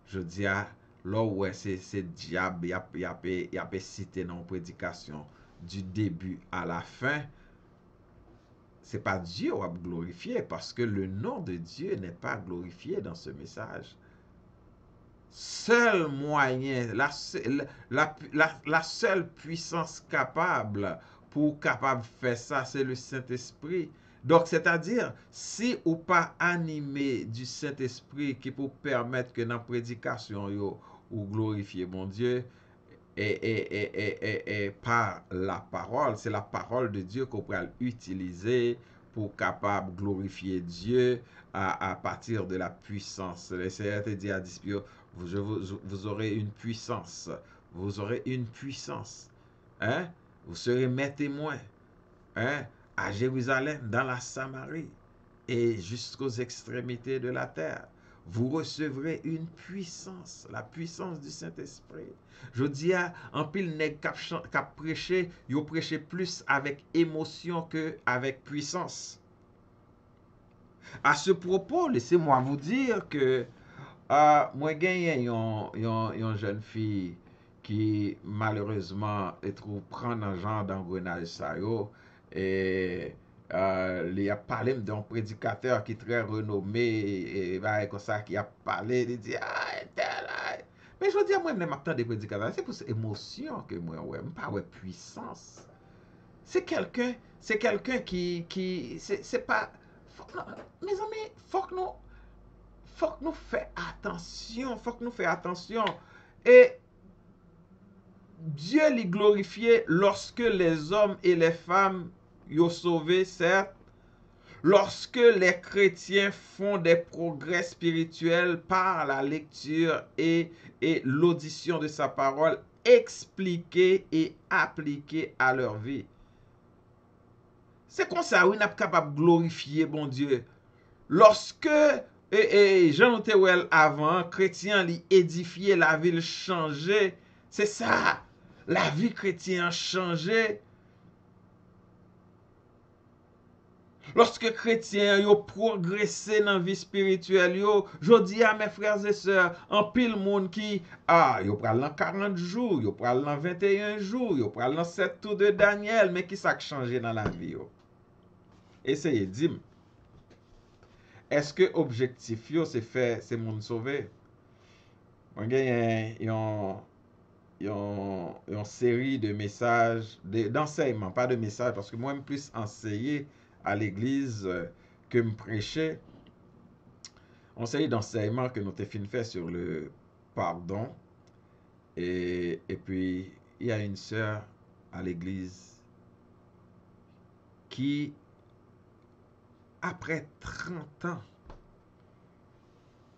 Je dis à là où c'est diable, il y a cité dans la prédication du début à la fin, c'est pas Dieu qui a glorifié parce que le nom de Dieu n'est pas glorifié dans ce message. Seul moyen, la seule puissance capable pour capable faire ça, c'est le Saint-Esprit. Donc, c'est-à-dire, si ou pas animé du Saint-Esprit qui peut permettre que dans la prédication, ou glorifier mon Dieu, et par la parole, c'est la parole de Dieu qu'on peut utiliser pour capable glorifier Dieu à partir de la puissance. Le Seigneur te dit à Dispio, vous aurez une puissance. Vous aurez une puissance. Hein? Vous serez mes témoins. Hein? À Jérusalem, dans la Samarie et jusqu'aux extrémités de la terre. Vous recevrez une puissance, la puissance du Saint-Esprit. Je dis à un pile nèg cap prêcher, yo prêcher plus avec émotion que avec puissance. À ce propos, laissez-moi vous dire que moi gagné une jeune fille qui malheureusement est trop prendre un genre d'engrenage ça yo et il a parlé d'un prédicateur qui est très renommé et comme ça qui a parlé, il dit mais je dis à moi même m'attend des prédicateurs, c'est pour cette émotion que moi ouais, pas ouais puissance. C'est quelqu'un qui c'est pas mes amis, faut que nous fassions attention, faut que nous fassions attention. Et Dieu l'est glorifié lorsque les hommes et les femmes y sauvés, certes, lorsque les chrétiens font des progrès spirituels par la lecture et l'audition de sa parole expliquée et appliquée à leur vie. C'est comme ça, oui, nous sommes capables de glorifier bon Dieu. Lorsque, Jean Notéwel avant, chrétien li édifié, la ville changé, c'est ça, la vie chrétienne changé. Lorsque chrétien yo progressé dans la vie spirituelle yo, je dis à mes frères et sœurs, en pile monde qui yo pral dans 40 jours, yo pral dans 21 jours, yo pral dans 7 tours de Daniel, mais qui ça changé dans la vie yo? Essayez dis-moi. Est-ce que objectif yo c'est faire ces monde sauver? On gagne une série de messages, d'enseignements, pas de messages, parce que moi, je plus enseigner à l'église que me prêcher. On série d'enseignements que nous avons fin fait sur le pardon. Et puis, il y a une sœur à l'église qui, après 30 ans,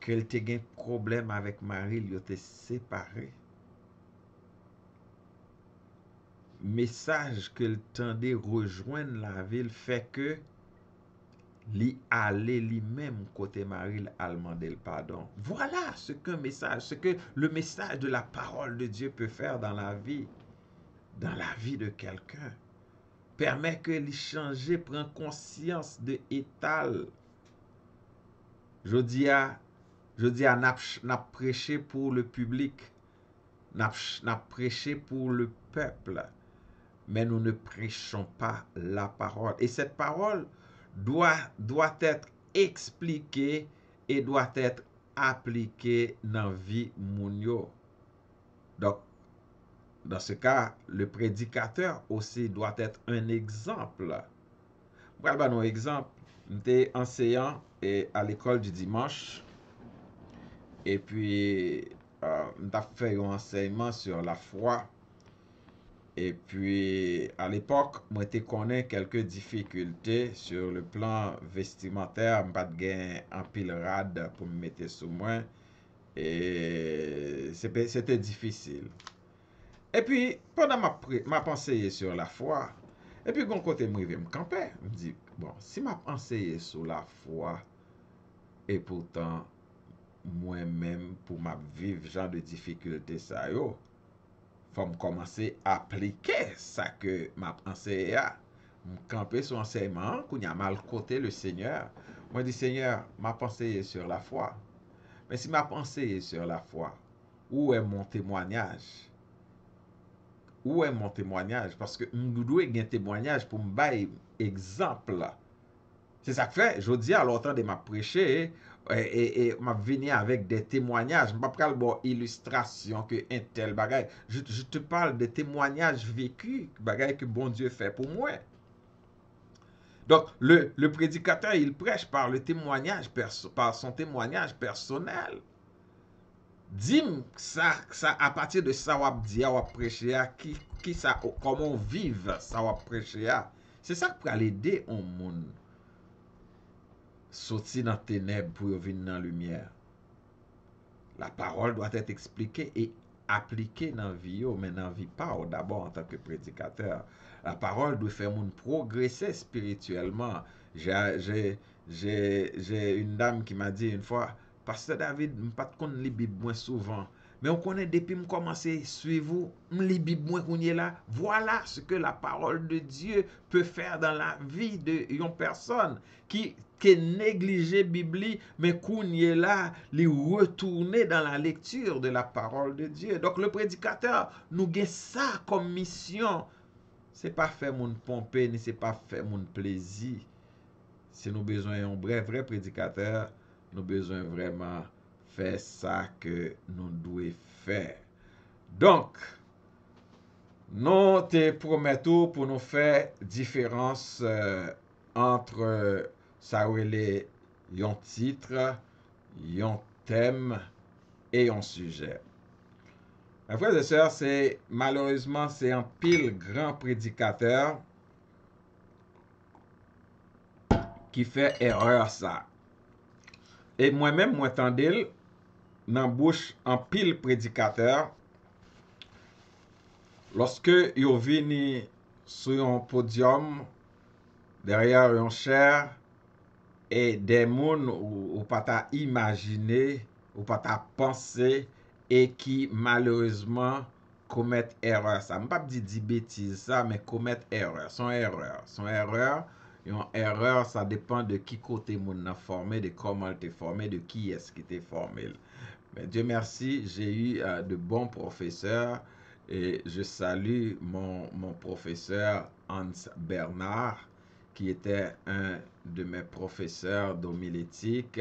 qu'elle a eu un problème avec Marie, elle était séparée. Message que le tendait rejoindre la ville fait que li allait lui-même côté Marie al demander le pardon. Voilà ce qu'un message, ce que le message de la parole de Dieu peut faire dans la vie de quelqu'un. Permet que lui changer, prend conscience de étal. Je dis à n'a prêché pour le public, n'a prêché pour le peuple. Mais nous ne prêchons pas la parole. Et cette parole doit être expliquée et doit être appliquée dans la vie mounio. Donc, dans ce cas, le prédicateur aussi doit être un exemple. Voilà un exemple. J'étais enseignant à l'école du dimanche. Et puis, m'ta fait un enseignement sur la foi. Et puis, à l'époque, moi, te connais quelques difficultés sur le plan vestimentaire. M'pas de gain en pile rad pour me mettre sous moi. Et c'était difficile. Et puis, pendant ma pensée sur la foi, et puis, gon côté, moi, je me camper. Je me dis, bon, si ma pensée sur la foi, et pourtant, moi-même, pour ma vivre genre de difficulté, ça yo, faut me commencer à appliquer ça que m'a enseigné. Me camper sur enseignement, qu'on y a mal côté le Seigneur. Moi, dis, Seigneur, ma pensée est sur la foi. Mais si ma pensée est sur la foi, où est mon témoignage? Où est mon témoignage? Parce que nous devons un témoignage pour me bailler exemple. C'est ça que fait, je dis à l'autant de m'a prêché et m'a venu avec des témoignages. Je ne parle pas illustration que un tel bagage. Je te parle de témoignages vécus, bagage que bon Dieu fait pour moi. Donc, le prédicateur, il prêche par le témoignage, par son témoignage personnel. Dis-moi ça, à partir de ça, wap di, wap prêcher, qui ça, comment vivre ça, wap prêcher. C'est ça qui peut aider un monde sortir dans les ténèbres pour venir dans la lumière. La parole doit être expliquée et appliquée dans la vie, mais dans la vie pas d'abord en tant que prédicateur. La parole doit faire moun progresser spirituellement. J'ai une dame qui m'a dit une fois, Pasteur David, je ne pas de lire Bible moins souvent. Mais on connaît depuis que je commence à suivre, je lis Bible moins qu'on est là. Voilà ce que la parole de Dieu peut faire dans la vie de une personne qui négligé Bible, mais qu'on est là, les retourner dans la lecture de la parole de Dieu. Donc le prédicateur, nous avons ça comme mission. C'est pas faire mon pomper, ni c'est pas faire mon plaisir. Si nous besoin d'un vrai prédicateur, nous besoin vraiment faire ça que nous devons faire. Donc, nous te promettons pour nous faire différence entre ça relè yon titre, yon thème et yon sujet. Mes frères et sœurs, malheureusement, c'est un pile grand prédicateur qui fait erreur ça. Et moi-même, moi tendel, dans bouche un pile prédicateur, lorsque yo vini sur un podium, derrière un chair, et des moun ou pas ta imaginer, ou pas ta penser, et qui malheureusement commettent erreur. Ça ne pas dire bêtises ça, mais commettent erreur. Son erreur. Une erreur, ça dépend de qui côté moun a formé, de comment t'es formé, de qui est-ce qui t'est formé. Mais Dieu merci, j'ai eu de bons professeurs et je salue mon professeur Hans Bernard qui était un de mes professeurs d'homilétique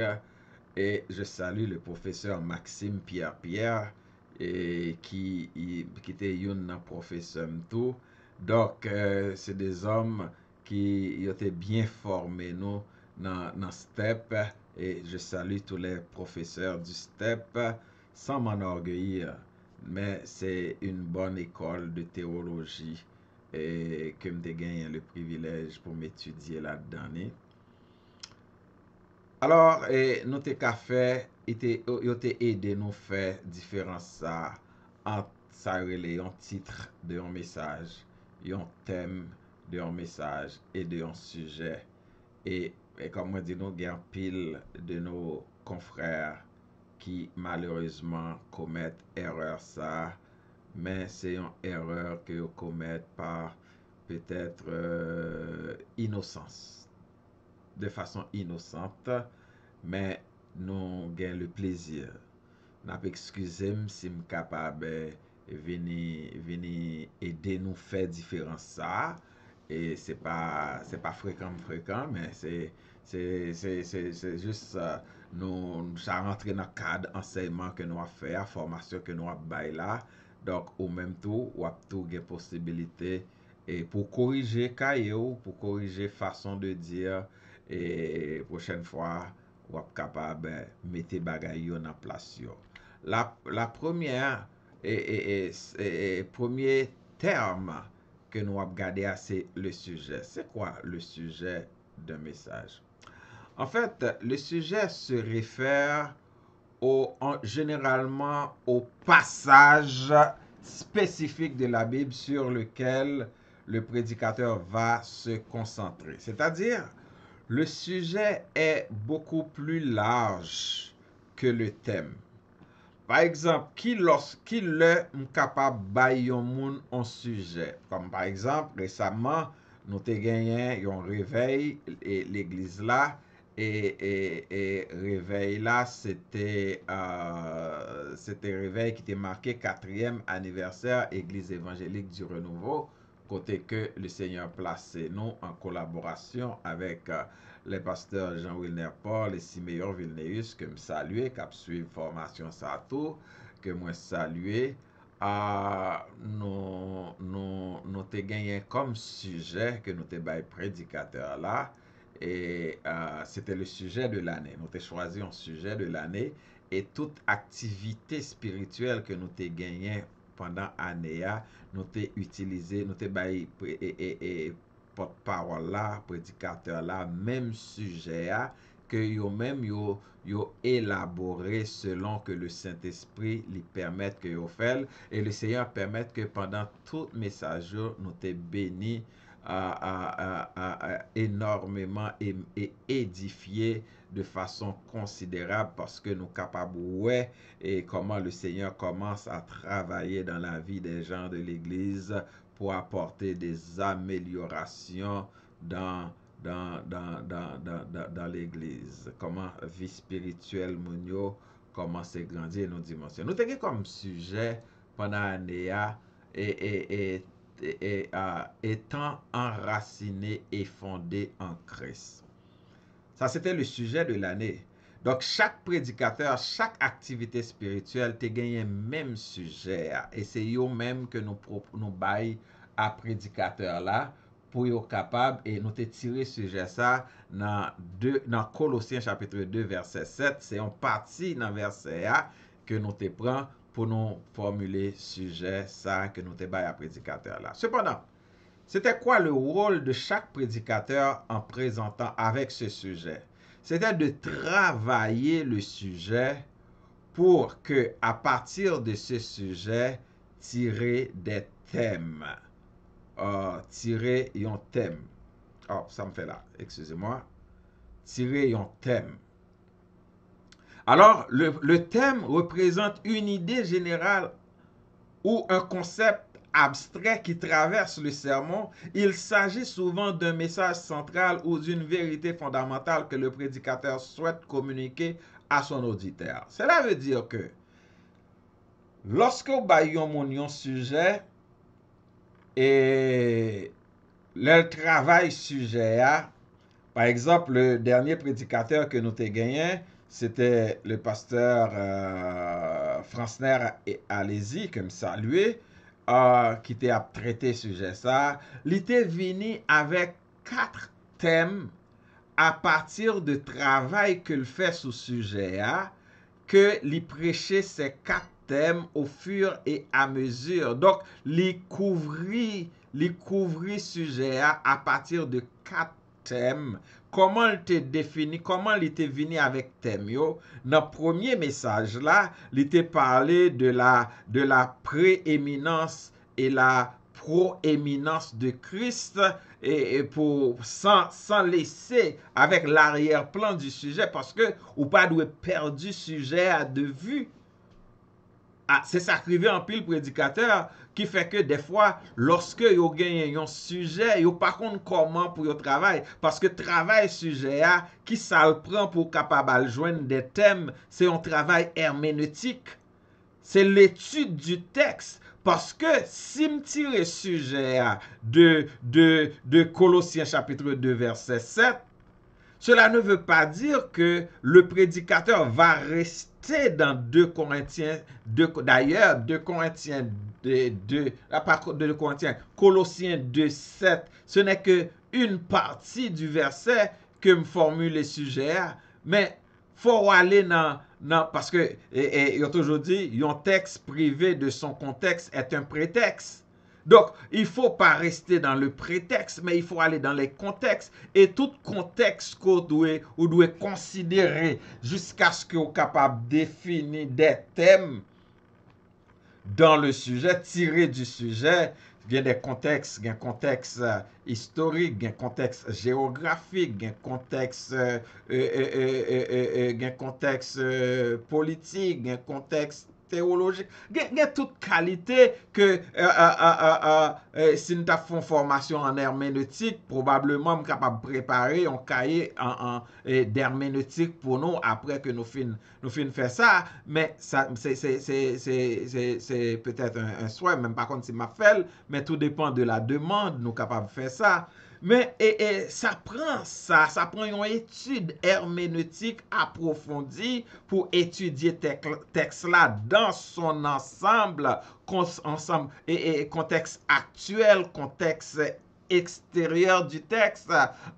et je salue le professeur Maxime Pierre et qui était un professeur tout. Donc c'est des hommes qui étaient bien formés nous dans STEP et je salue tous les professeurs du STEP sans m'enorgueillir, mais c'est une bonne école de théologie et que me gagné le privilège pour m'étudier là-dedans. Alors, nous te ka fait, yo te aidé nous faire différence ça entre ça relé un titre de un message, un thème de un message et de un sujet. Et comme on dit, nous avons pile de nos confrères qui malheureusement commettent erreur ça, mais c'est une erreur que vous commettez par peut-être innocence, de façon innocente, mais nous avons le plaisir. Nous excusez si je suis capable de venir aider nous faire différence ça. Et c'est pas fréquent, mais c'est juste nous, ça rentre dans le cadre enseignement que nous avons fait, formation que nous avons fait là. Donc, au même temps, on a tout des possibilités et pour corriger caillou, pour corriger façon de dire, et prochaine fois, on est capable de mettre bagay yo dans place yo. la première premier terme que nous avons gardé, c'est le sujet. C'est quoi le sujet d'un message? En fait, le sujet se réfère généralement au passage spécifique de la Bible sur lequel le prédicateur va se concentrer. C'est-à-dire, le sujet est beaucoup plus large que le thème. Par exemple, qui le capable bay yon moun un sujet? Comme par exemple, récemment, nous avons gagné un réveil et l'église là. Et réveil là, c'était réveil qui était marqué 4e anniversaire Église évangélique du Renouveau, côté que le Seigneur placé nous en collaboration avec les pasteurs Jean-Wilner Paul et Siméon Vilneus, que me saluer, qui a suivi formation ça tout, que moi saluer. Nous te gagné comme sujet que nous te bail prédicateur là. Et c'était le sujet de l'année. Nous avons choisi un sujet de l'année et toute activité spirituelle que nous avons gagnée pendant l'année, nous avons utilisé, nous avons porte-parole là, prédicateur là, même sujet que yo même yo élaboré selon que le Saint-Esprit lui permette que yo fait et le Seigneur permette que pendant tout message nous te béni énormément et édifié de façon considérable parce que nous sommes capables ouais et comment le Seigneur commence à travailler dans la vie des gens de l'Église pour apporter des améliorations dans l'Église. Comment vie spirituelle mounio commence à grandir nos dimensions. Nous avons comme sujet pendant l'année étant enraciné et fondé en Christ. Ça, c'était le sujet de l'année. Donc, chaque prédicateur, chaque activité spirituelle, te gagné même sujet. Et c'est eux même que nous baillons à prédicateur là pour être capable et nous te tirer sujet ça dans Colossiens chapitre 2 verset 7. C'est une partie dans verset A que nous te prend pour nous formuler sujet ça que nous te baillons à prédicateur là. Cependant, c'était quoi le rôle de chaque prédicateur en présentant avec ce sujet? C'était de travailler le sujet pour que, à partir de ce sujet, tirer des thèmes. Tirer un thème. Oh, ça me fait là, excusez-moi. Tirer un thème. Alors, le thème représente une idée générale ou un concept abstrait qui traverse le sermon. Il s'agit souvent d'un message central ou d'une vérité fondamentale que le prédicateur souhaite communiquer à son auditeur. Cela veut dire que lorsque vous baillez un sujet et le travail sujet, par exemple, le dernier prédicateur que nous avons gagné, c'était le pasteur Francner et Alési, que me saluer, qui était à traiter sujet ça. Il était venu avec 4 thèmes à partir de travail qu'il fait sur sujet, que il prêchait ces 4 thèmes au fur et à mesure. Donc, il couvrit sujet à partir de 4 thèmes. Comment il te défini, comment il était venu avec thème yo? Dans le premier message là, il était parlé de la prééminence et la proéminence de Christ et pour sans laisser avec l'arrière-plan du sujet parce que ou pas doit perdre du sujet de vue. C'est ça qui arrive en pile prédicateur qui fait que des fois, lorsque vous gagnez un sujet, vous par contre comment pour vous travailler. Parce que travail sujet, qui ça le prend pour capable joindre des thèmes, c'est un travail herméneutique. C'est l'étude du texte. Parce que si me tire sujet de Colossiens chapitre 2 verset 7, cela ne veut pas dire que le prédicateur va rester dans 2 Corinthiens, d'ailleurs 2 Corinthiens 2 Corinthiens, Colossiens 2, 7, ce n'est que une partie du verset que me formule le sujet, mais faut aller dans non, parce que, il a toujours dit, un texte privé de son contexte est un prétexte. Donc, il ne faut pas rester dans le prétexte, mais il faut aller dans les contextes. Et tout contexte qu'on doit considérer jusqu'à ce qu'on soit capable de définir des thèmes dans le sujet, tiré du sujet, il y a des contextes, il y a un contexte historique, il y a un contexte géographique, il y a un contexte, il y a un contexte politique, il y a un contexte théologique, il y a toute qualité que si nous avons une formation en herméneutique, probablement nous sommes capables de préparer un cahier d'herméneutique pour nous après que nous finissons faire ça, mais c'est peut-être un souhait, même par contre si m'a fait, mais tout dépend de la demande, nous sommes capables de faire ça. Mais ça prend une étude herméneutique approfondie pour étudier texte là dans son ensemble, contexte actuel, contexte extérieur du texte,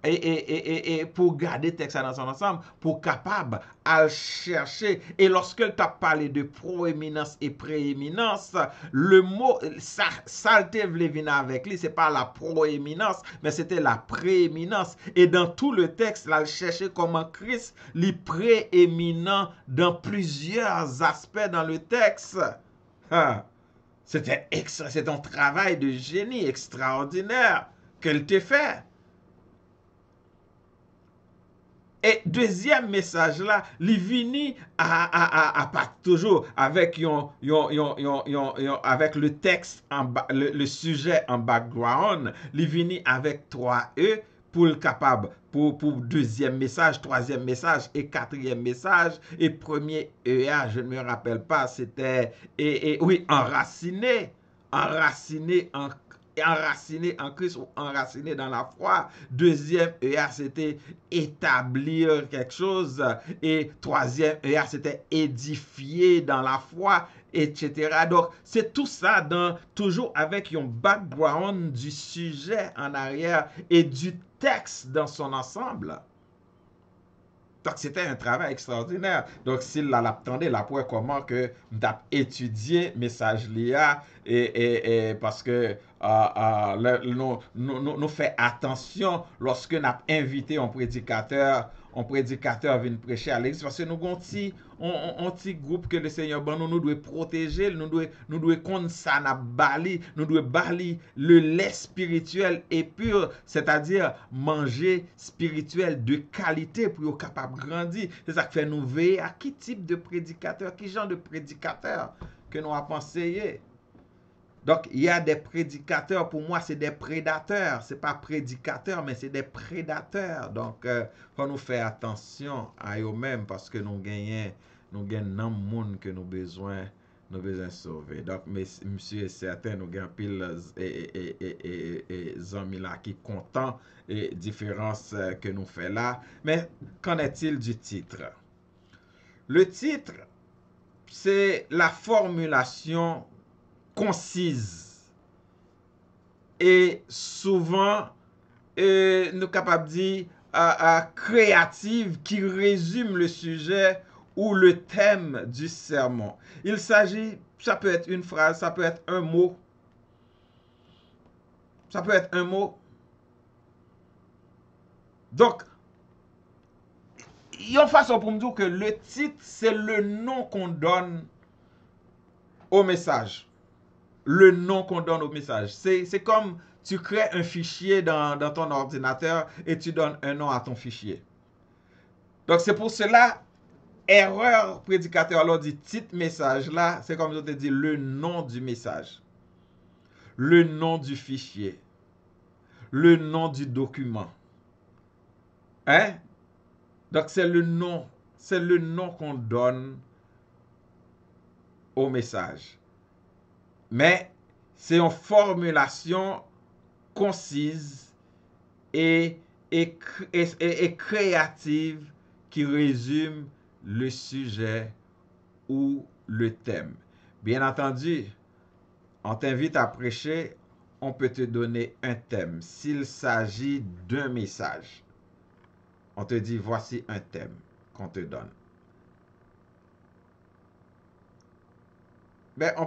et pour garder le texte dans son ensemble, pour capable à le chercher. Et lorsque tu as parlé de proéminence et prééminence, le mot, ça te venir avec lui, c'est pas la proéminence, mais c'était la prééminence. Et dans tout le texte, là, il cherchait comment Christ est prééminent dans plusieurs aspects dans le texte. C'est un travail de génie extraordinaire qu'elle t'a fait. Et deuxième message là, il vini à pas toujours avec avec le texte le sujet en background, il vini avec 3 pour le capable pour deuxième message, troisième message et quatrième message. Et premier EA, je ne me rappelle pas, c'était oui, enraciné en Christ ou enraciné dans la foi. Deuxième EA, c'était établir quelque chose. Et troisième EA, c'était édifier dans la foi, etc. Donc, c'est tout ça toujours avec un background du sujet en arrière et du texte dans son ensemble. Donc, c'était un travail extraordinaire. Donc, s'il l'attendait, la pour comment que d'ap étudier message l'IA et parce que nous fait attention lorsque nous avons invité un prédicateur vient prêcher à l'église parce que nous avons un petit groupe que le Seigneur bon nous doit protéger, nous doit connaître ça n'a bali, nous doit bali le lait spirituel et pur, c'est-à-dire manger spirituel de qualité pour être capable de grandir. C'est ça qui fait nous veiller à qui type de prédicateur, qui genre de prédicateur que nous avons conseillé. Donc, il y a des prédicateurs, pour moi, c'est des prédateurs. Ce n'est pas prédicateurs, mais c'est des prédateurs. Donc, il faut nous faire attention à eux-mêmes parce que nous gagnons un monde que nous besoin sauver. Donc, monsieur est certain, nous gagnons pile et amis là qui content et différence que nous fait là. Mais qu'en est-il du titre? Le titre, c'est la formulation concise et souvent nous capables de dire créative qui résume le sujet ou le thème du sermon. Il s'agit, ça peut être une phrase, ça peut être un mot. Ça peut être un mot. Donc, il y a une façon pour me dire que le titre, c'est le nom qu'on donne au message. Le nom qu'on donne au message. C'est comme tu crées un fichier dans ton ordinateur et tu donnes un nom à ton fichier. Donc, c'est pour cela, erreur prédicateur, alors dit titre message là, c'est comme je te dis, le nom du message, le nom du fichier, le nom du document. Hein? Donc, c'est le nom qu'on donne au message. Mais c'est une formulation concise et créative qui résume le sujet ou le thème. Bien entendu, on t'invite à prêcher, on peut te donner un thème. S'il s'agit d'un message, on te dit voici un thème qu'on te donne. Ben, on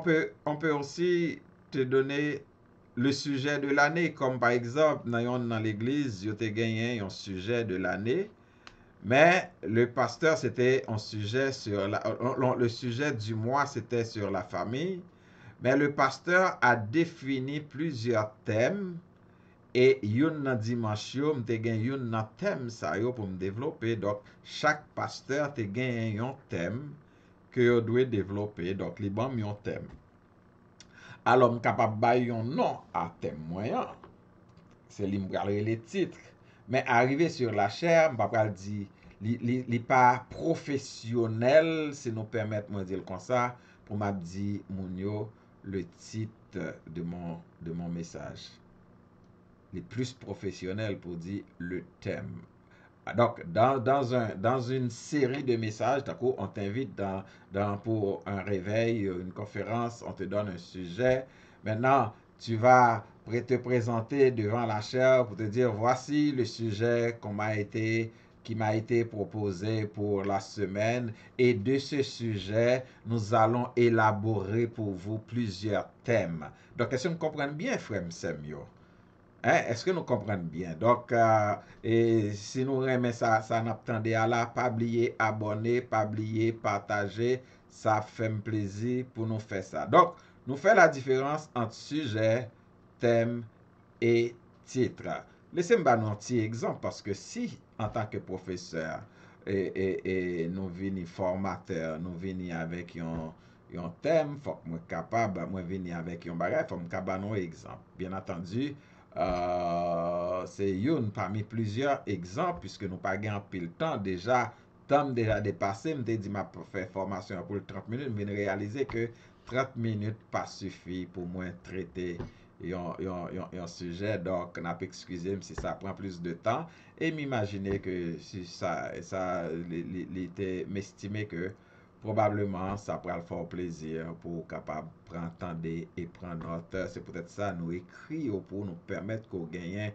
peut aussi te donner le sujet de l'année, comme par exemple, dans l'église, yo te gagné un sujet de l'année, mais le pasteur, c'était un sujet sur le sujet du mois, c'était sur la famille, mais le pasteur a défini plusieurs thèmes, et yon nan dimanche yo, mte gen yon nan thème sa yo pour me développer. Donc, chaque pasteur te gen yon thème que yo doit développer. Donc, li ban yon thème. Alors, m kapab bay yon nom à thème moyen. C'est li m pral les titres. Mais arrivé sur la chair, m pa pral di, li pas professionnel, si nous permettre moi dire comme ça, pour m'a dit moun yo le titre de mon message. Les plus professionnels pour dire le thème. Donc, dans une série de messages, d'accord, on t'invite pour un réveil, une conférence, on te donne un sujet. Maintenant, tu vas te présenter devant la chaire pour te dire, voici le sujet qui m'a été proposé pour la semaine. Et de ce sujet, nous allons élaborer pour vous plusieurs thèmes. Donc, est-ce que vous comprenez bien, frère Semyo? Hein? Est-ce que nous comprenons bien? Donc, et si nous remet ça n'attendait à là, pas oublier abonner, pas oublier partager, ça fait un plaisir pour nous faire ça. Donc, nous faisons la différence entre sujet, thème et titre. Laissez-moi donner un petit exemple parce que si, en tant que professeur, et nous venons formateur, nous venons avec un thème, faut que moi capable, moi venir avec un bagage, faut me capable un exemple. Bien entendu, c'est une parmi plusieurs exemples puisque nous pas gagné pile temps déjà dépassé, me dit m'a fait formation pour 30 minutes, mais réaliser que 30 minutes pas suffit pour moi traiter un sujet, donc on a pu excuser si ça prend plus de temps et m'imaginer que si ça m'estimer que probablement ça pourra le faire plaisir pour capable prendre temps et prendre note. C'est peut-être ça nous écrit pour nous permettre qu'on gagne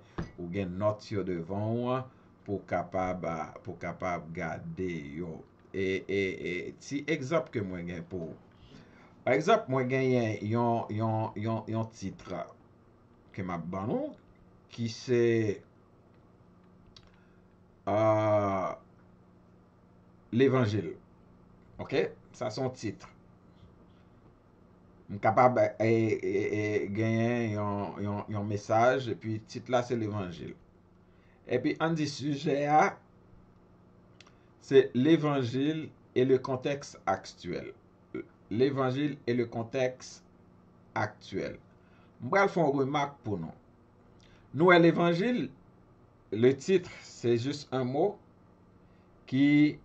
note devant pour capable garder yo. Et si exemple que moi gagne pour par exemple moi gagne yon titre que m'a ban qui c'est l'évangile. OK? Ça son titre. Je suis capable de gagner un message et puis le titre là c'est l'évangile. Et puis on dit sujet c'est l'évangile et le contexte actuel. L'évangile et le contexte actuel. Je vais faire une remarque pour nous. Nous, l'évangile, le titre, c'est juste un mot qui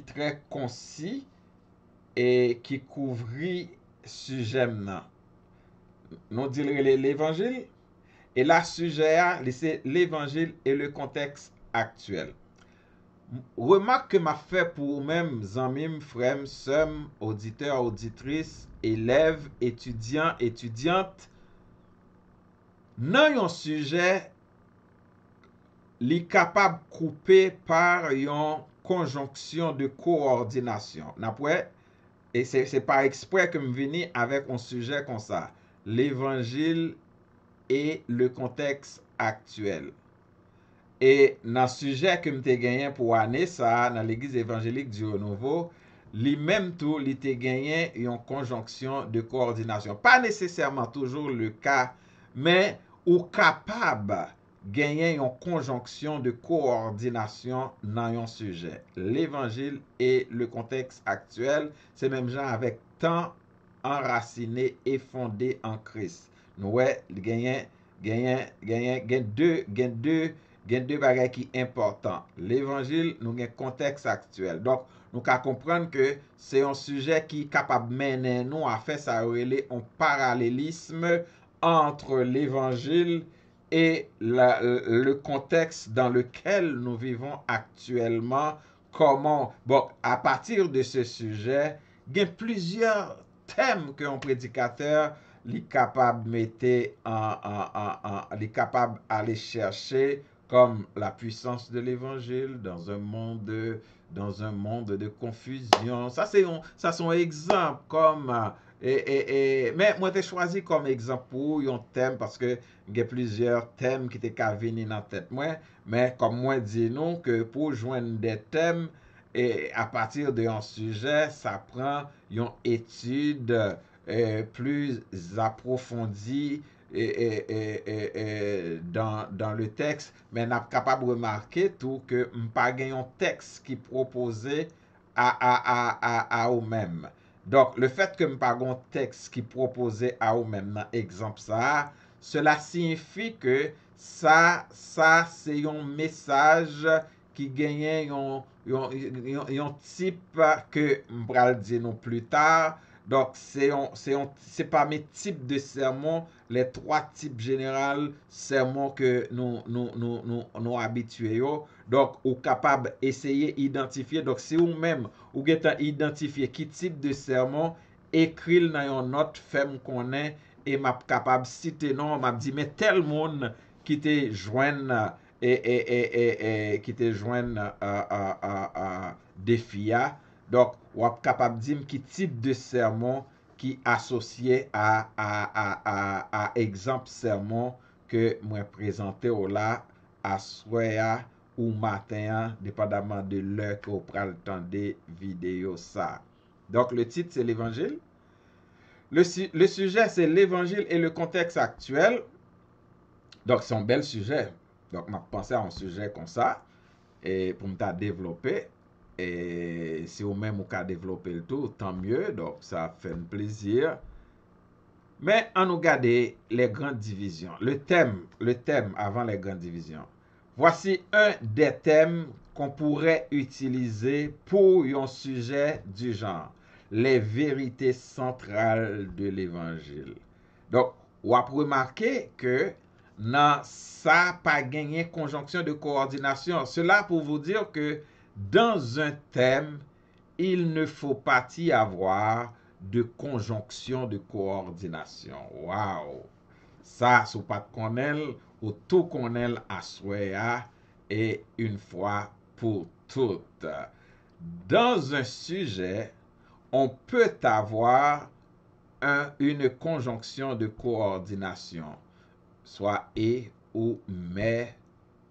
très concis et qui couvrit sujet maintenant. Nous disons l'évangile et là sujet c'est l'évangile et le contexte actuel. Remarque que m'a fait pour même amis, frères, sœurs, auditeurs, auditrices, élèves, étudiants, étudiantes, nan yon sujet li capable coupé par yon conjonction de coordination. Et c'est par exprès que me vini avec un sujet comme ça. L'évangile et le contexte actuel. Et dans le sujet que je t'ai gagné pour année ça, dans l'église évangélique du Haut-Nouveau, li même tout, li t'ai gagné une conjonction de coordination. Pas nécessairement toujours le cas, mais ou capable gagner une conjonction de coordination dans un sujet. L'évangile et le contexte actuel, c'est même genre avec temps enraciné et fondé en Christ. Nous ouais, gagner deux bagages qui importants. L'évangile, nous avons un contexte actuel. Donc, nous pouvons comprendre que c'est un sujet qui est capable de mener nous à faire ça un parallélisme entre l'évangile et le contexte dans lequel nous vivons actuellement. Comment, bon, à partir de ce sujet, il y a plusieurs thèmes qu'un prédicateur est capable de mettre, est capable d'aller chercher comme la puissance de l'évangile dans un monde de confusion. Ça sont exemples comme mais moi j'ai choisi comme exemple pour un thème parce que il y a plusieurs thèmes qui étaient qu'à venir dans la tête moi, mais comme moi dis non que pour joindre des thèmes et à partir d'un sujet, ça prend une étude plus approfondie dans le texte, mais n'a capable de remarquer tout que pas un texte qui proposait à vous-même. Donc, le fait que pas un texte qui proposait à vous-même dans l'exemple ça, cela signifie que ça c'est un message qui gagne un type que m'bral dire nous plus tard. Donc, c'est parmi mes types de sermons, les trois types généraux sermons que nous habitués. Donc, ou capable essayer d'identifier. Donc, si vous même, ou avez identifié qui type de sermon, écrit dans une note, fait qu'on est, et m'a capable citer non, m'a dit, mais tel monde qui te joignent qui te joignent à défi. Donc, ou êtes capable de dire qui type de sermon qui associé à exemple sermon que moi présenté là à soir ou matin, dépendamment de l'heure que vous prenez le temps de vidéo ça. Donc, le titre, c'est l'évangile. Le sujet, c'est l'évangile et le contexte actuel. Donc, c'est un bel sujet. Donc, je pensé à un sujet comme ça et pour me développer. Et si vous-même vous avez développé le tout, tant mieux. Donc, ça fait un plaisir. Mais on nous regarde les grandes divisions. Le thème avant les grandes divisions. Voici un des thèmes qu'on pourrait utiliser pour un sujet du genre. Les vérités centrales de l'évangile. Donc, on a remarqué que nan ça pas gagné conjonction de coordination. Cela pour vous dire que dans un thème, il ne faut pas y avoir de conjonction de coordination. Waouh! Ça, sous pas qu'on ou tout qu'on à souhait et une fois pour toutes. Dans un sujet, on peut avoir une conjonction de coordination, soit et ou mais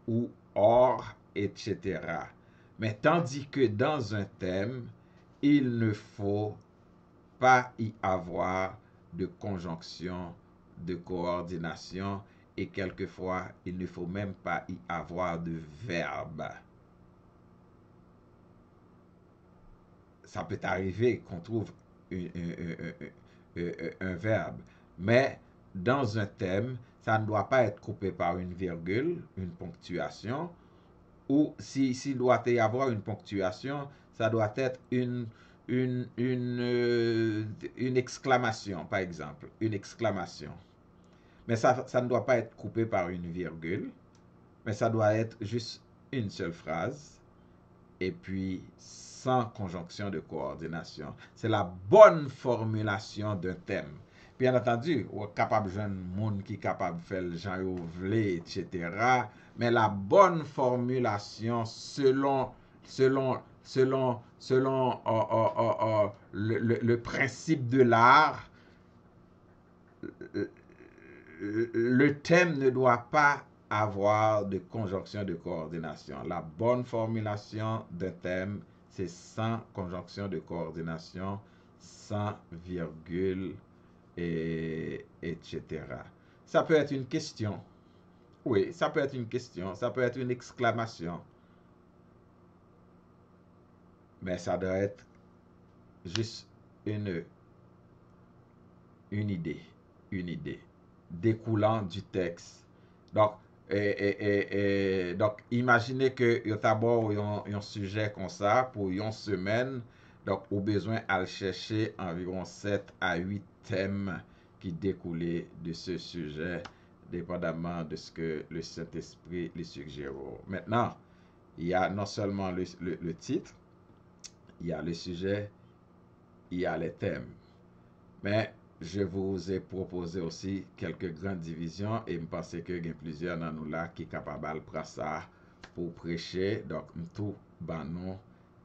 ou or, etc. Mais tandis que dans un thème, il ne faut pas y avoir de conjonction, de coordination et quelquefois, il ne faut même pas y avoir de verbe. Ça peut arriver qu'on trouve un verbe, mais dans un thème, ça ne doit pas être coupé par une virgule, une ponctuation, ou s'il doit y avoir une ponctuation, ça doit être une exclamation, par exemple, une exclamation. Mais ça ne doit pas être coupé par une virgule, mais ça doit être juste une seule phrase, et puis sans conjonction de coordination. C'est la bonne formulation d'un thème. Bien entendu, on est capable de jeune monde qui est capable de faire le genre voulez, etc. Mais la bonne formulation selon le principe de l'art, le thème ne doit pas avoir de conjonction de coordination. La bonne formulation d'un thème, c'est sans conjonction de coordination, sans virgule, etc. Ça peut être une question. Oui, ça peut être une question. Ça peut être une exclamation. Mais ça doit être juste une idée. Une idée découlant du texte. Donc, donc imaginez que vous avez un sujet comme ça pour une semaine. Donc, vous avez besoin de chercher environ 7 à 8 thèmes qui découlaient de ce sujet, dépendamment de ce que le Saint-Esprit les suggère. Maintenant, il y a non seulement le titre, il y a le sujet, il y a les thèmes. Mais je vous ai proposé aussi quelques grandes divisions et je pense que il y a plusieurs dans nous là qui sont capables de prendre ça pour prêcher. Donc, tout banon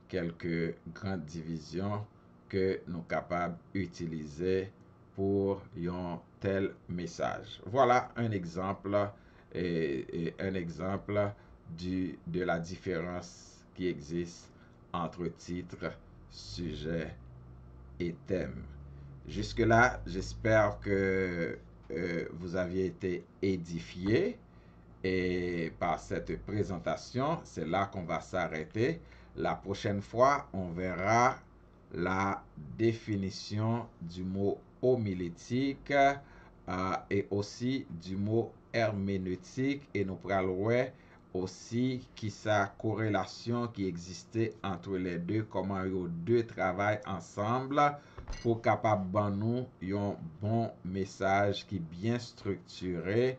quelques grandes divisions que nous sommes capables d'utiliser pour un tel message. Voilà un exemple et un exemple de la différence qui existe entre titre, sujet et thème. Jusque-là, j'espère que vous aviez été édifiés et par cette présentation. C'est là qu'on va s'arrêter. La prochaine fois, on verra la définition du mot homilétique et aussi du mot herméneutique et nous parlerons aussi qui sa corrélation qui existait entre les deux, comment les deux travaillent ensemble pour capable ban nous un bon message qui est bien structuré.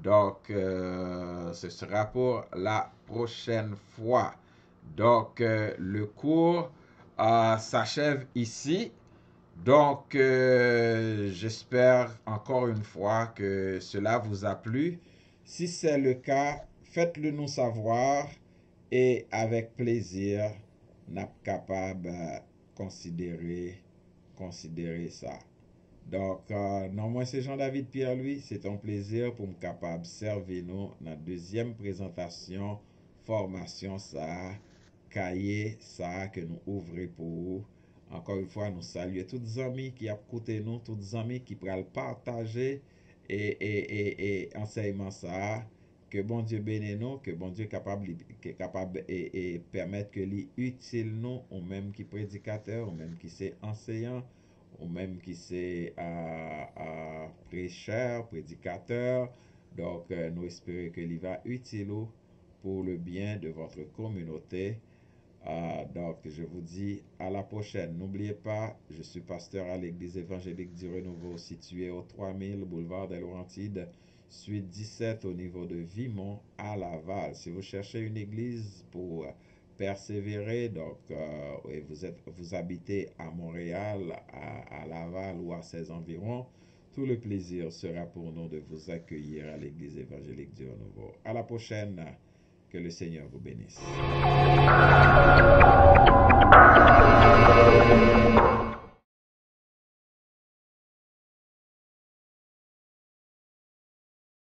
Donc, ce sera pour la prochaine fois. Donc, le cours s'achève ici. Donc, j'espère encore une fois que cela vous a plu. Si c'est le cas, faites-le nous savoir et avec plaisir, nous sommes capables de considérer ça. Donc, non, moi c'est Jean-David Pierre-Louis. C'est un plaisir pour me capable de servir nous dans la deuxième présentation, formation ça, cahier ça que nous ouvrons pour vous. Encore une fois, nous saluons tous les amis qui ont écouté nous, tous les amis qui pourraient partager et enseignement ça. Que bon Dieu bénisse nous, que bon Dieu capable et permettre que lui utile nous, ou même qui prédicateur, ou même qui c'est enseignant, ou même qui c'est prêcheur, prédicateur. Donc, nous espérons que lui va utile pour le bien de votre communauté. Donc, je vous dis à la prochaine. N'oubliez pas, je suis pasteur à l'église évangélique du Renouveau située au 3000 boulevard des Laurentides, suite 17 au niveau de Vimont à Laval. Si vous cherchez une église pour persévérer, donc, et vous habitez à Montréal, à Laval ou à ses environs, tout le plaisir sera pour nous de vous accueillir à l'église évangélique du Renouveau. À la prochaine. Que le Seigneur vous bénisse.